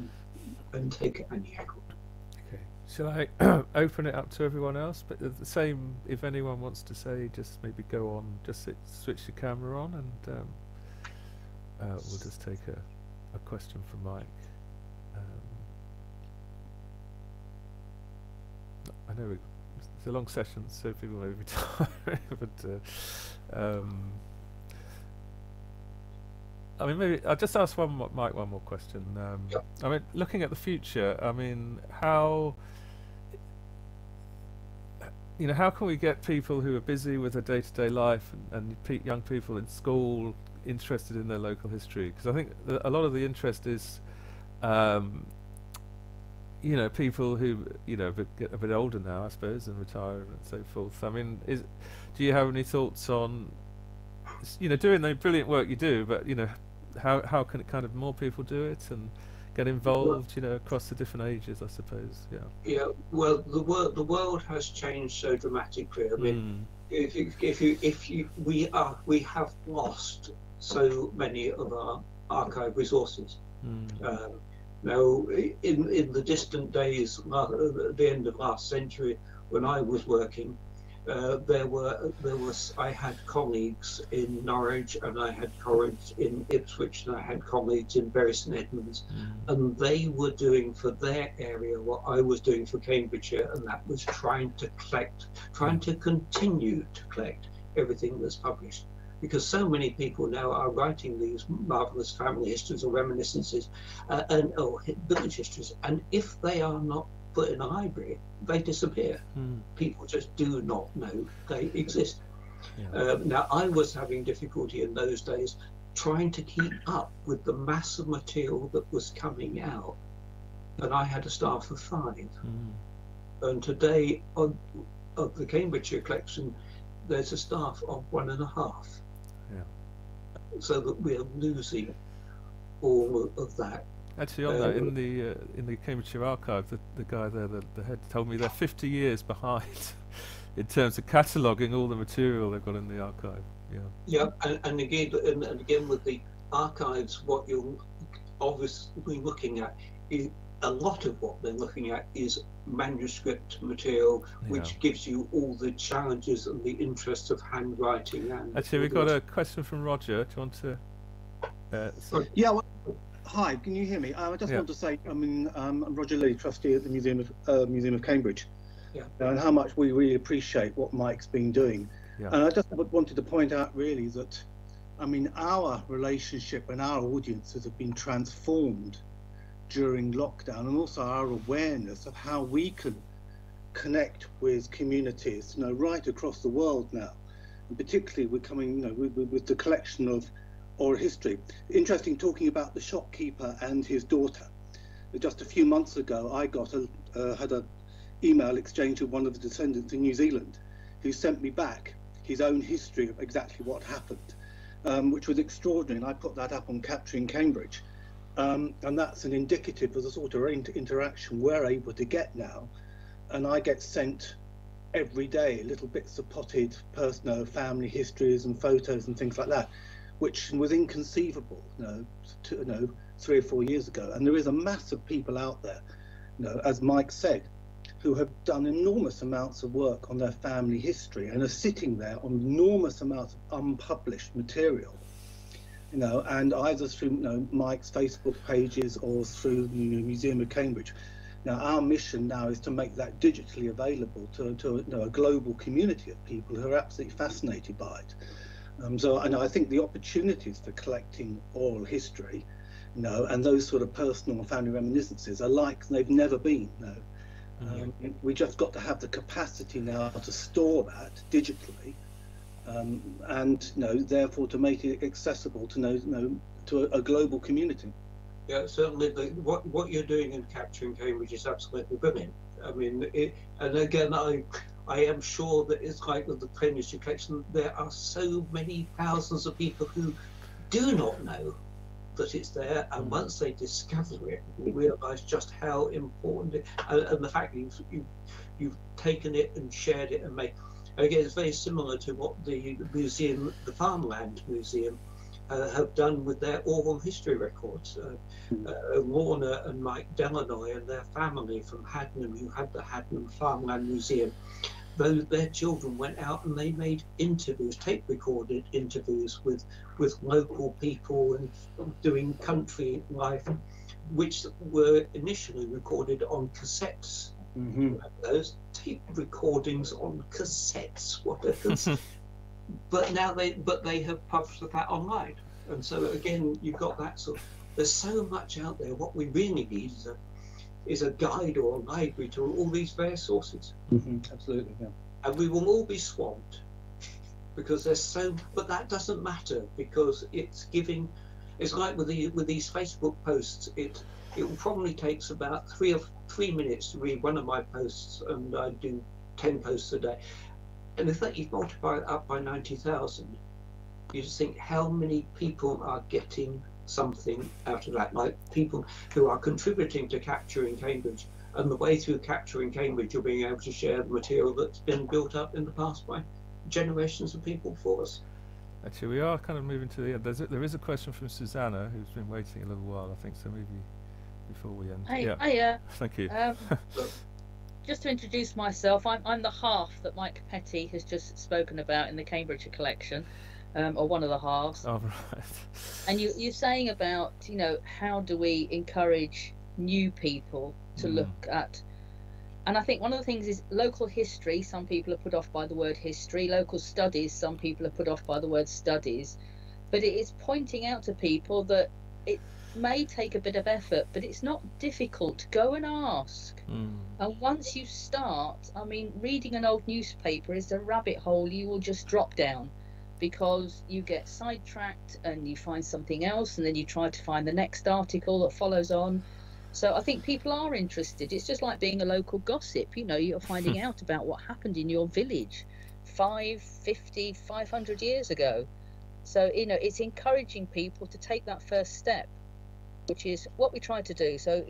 and take it and yeah. Okay. Shall I open it up to everyone else? But the same, if anyone wants to say, just maybe go on, just switch your camera on, and we'll just take a question from Mike. I know it's a long session, so people may be tired, but I mean, maybe I'll just ask Mike one more question. I mean, looking at the future, I mean, how can we get people who are busy with their day-to-day life and young people in school interested in their local history? Because I think a lot of the interest is people who get a bit older now, I suppose, and retire and so forth. I mean, do you have any thoughts on doing the brilliant work you do, but how can it kind of more people do it and get involved, across the different ages, I suppose? Yeah. Well, the world has changed so dramatically. I mean, we have lost so many of our archive resources. Now, in the distant days, at the end of last century, when I was working, I had colleagues in Norwich, and I had colleagues in Ipswich, and I had colleagues in Bury St Edmunds, and they were doing for their area what I was doing for Cambridgeshire, and that was trying to continue to collect everything that's published. Because so many people now are writing these marvellous family histories or reminiscences or village histories, and if they are not put in a library, they disappear. People just do not know they exist. Now, I was having difficulty in those days trying to keep up with the mass of material that was coming out, and I had a staff of 5. And today, of the Cambridgeshire collection, there's a staff of 1.5. So that we're losing all of that. Actually, on that, in the Cambridgeshire archive, the guy there, the head, told me they're 50 years behind in terms of cataloguing all the material they've got in the archive. And again with the archives, what you're obviously looking at is a lot of what they're looking at is manuscript material, which gives you all the challenges and the interests of handwriting. And actually, we've got a question from Roger. Do you want to? Well, hi, can you hear me? I just want to say, I mean, I'm Roger Lee, trustee at the Museum of Cambridge, and how much we really appreciate what Mike's been doing. Yeah. And I just wanted to point out really that, I mean, our relationship and our audiences have been transformed during lockdown, and also our awareness of how we can connect with communities, you know, right across the world now, and particularly we're coming, you know, with the collection of oral history. Interesting, talking about the shopkeeper and his daughter. Just a few months ago, I had an email exchange with one of the descendants in New Zealand, who sent me back his own history of exactly what happened, which was extraordinary. And I put that up on Capturing Cambridge. And that's an indicative of the sort of interaction we're able to get now. And I get sent every day little bits of potted personal family histories and photos and things like that, which was inconceivable, you know, 3 or 4 years ago. And there is a mass of people out there, you know, as Mike said, who have done enormous amounts of work on their family history and are sitting there on enormous amounts of unpublished material, you know, and either through, you know, Mike's Facebook pages or through the Museum of Cambridge. Now, our mission now is to make that digitally available to you know, a global community of people who are absolutely fascinated by it. So, and I think the opportunities for collecting oral history, you know, and those sort of personal and family reminiscences are like they've never been. You know. We just got to have the capacity now to store that digitally, and you know, therefore to make it accessible to to a global community. Yeah, certainly. What you're doing in Capturing Cambridge is absolutely brilliant. I mean, and again, I am sure that it's like with the Cambridge collection, there are so many thousands of people who do not know that it's there, and once they discover it, realise just how important it, and the fact that you've taken it and shared it and made. Again, it's very similar to what the museum, the Farmland Museum, have done with their oral history records. Lorna and Mike Delanoy and their family from Hadnam, who had the Hadnam Farmland Museum, their children went out and they made interviews, tape recorded interviews with local people and doing country life, which were initially recorded on cassettes. Those tape recordings on cassettes, whatever. But they have published that online, and so again, you've got that sort of, there's so much out there. What we really need is a guide or a library to all these various sources. Absolutely, yeah. And we will all be swamped because there's so, but that doesn't matter because it's giving. It's like with these Facebook posts. It will probably takes about 3 minutes to read one of my posts, and I do 10 posts a day. And if that you multiply it up by 90,000, you just think how many people are getting something out of that, like people who are contributing to Capturing Cambridge, and the way through Capturing Cambridge you're being able to share the material that's been built up in the past by generations of people before us. Actually, we are kind of moving to the end. There is a question from Susanna, who's been waiting a little while, I think, so maybe before we end. Hiya. Thank you. Just to introduce myself, I'm the half that Mike Petty has just spoken about in the Cambridge collection, or one of the halves. Oh, right. And you're saying about, you know, how do we encourage new people to look at, and I think one of the things is local history. Some people are put off by the word history. Local studies, some people are put off by the word studies. But it is pointing out to people that it may take a bit of effort, but it's not difficult. Go and ask. And once you start, I mean, reading an old newspaper is a rabbit hole you will just drop down, because you get sidetracked and you find something else, and then you try to find the next article that follows on. So I think people are interested. It's just like being a local gossip, you know, you're finding out about what happened in your village 50, 500 years ago. So, you know, it's encouraging people to take that first step, which is what we try to do. So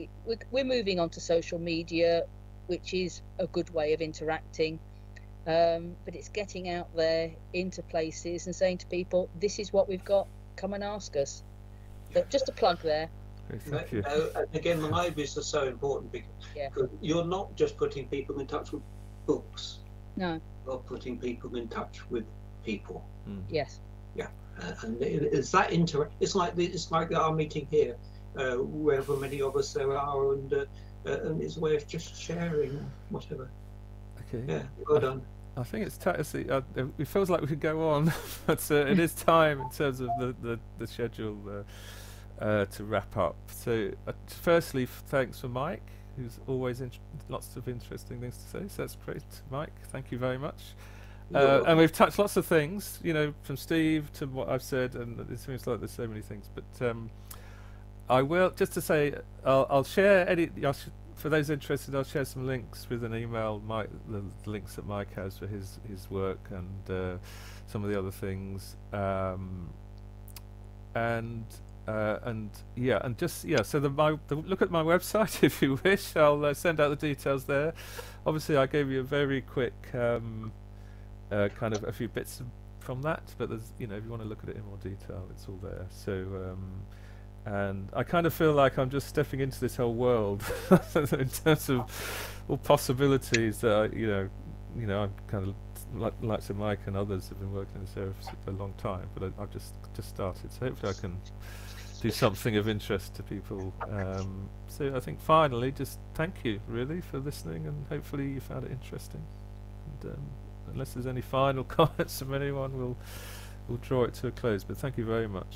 we're moving on to social media, which is a good way of interacting, but it's getting out there into places and saying to people, this is what we've got, come and ask us. So just a plug there. Thank you. And again, the libraries are so important because you're not just putting people in touch with books. No. You're putting people in touch with people. Yes. Yeah. And it's that it's like our meeting here, wherever many of us there are, and it's a way of just sharing whatever. Okay. Yeah. Well done. I think it feels like we could go on, but it is time in terms of the schedule to wrap up. So, firstly, thanks for Mike, who's always lots of interesting things to say. So that's great, Mike. Thank you very much. And we've touched lots of things, you know, from Steve to what I've said, and it seems like there's so many things. But I will just to say, I'll share for those interested. I'll share some links with an email. The links that Mike has for his work and some of the other things. So look at my website if you wish. I'll send out the details there. Obviously, I gave you a very quick kind of a few bits from that, but there's, you know, if you want to look at it in more detail, it's all there. So and I kind of feel like I'm just stepping into this whole world in terms of all possibilities that I'm kind of like to Mike and others have been working in this area for a long time, but I've just started. So hopefully I can do something of interest to people. So I think finally, just thank you really for listening, and hopefully you found it interesting. And unless there's any final comments from anyone, we'll draw it to a close. But thank you very much.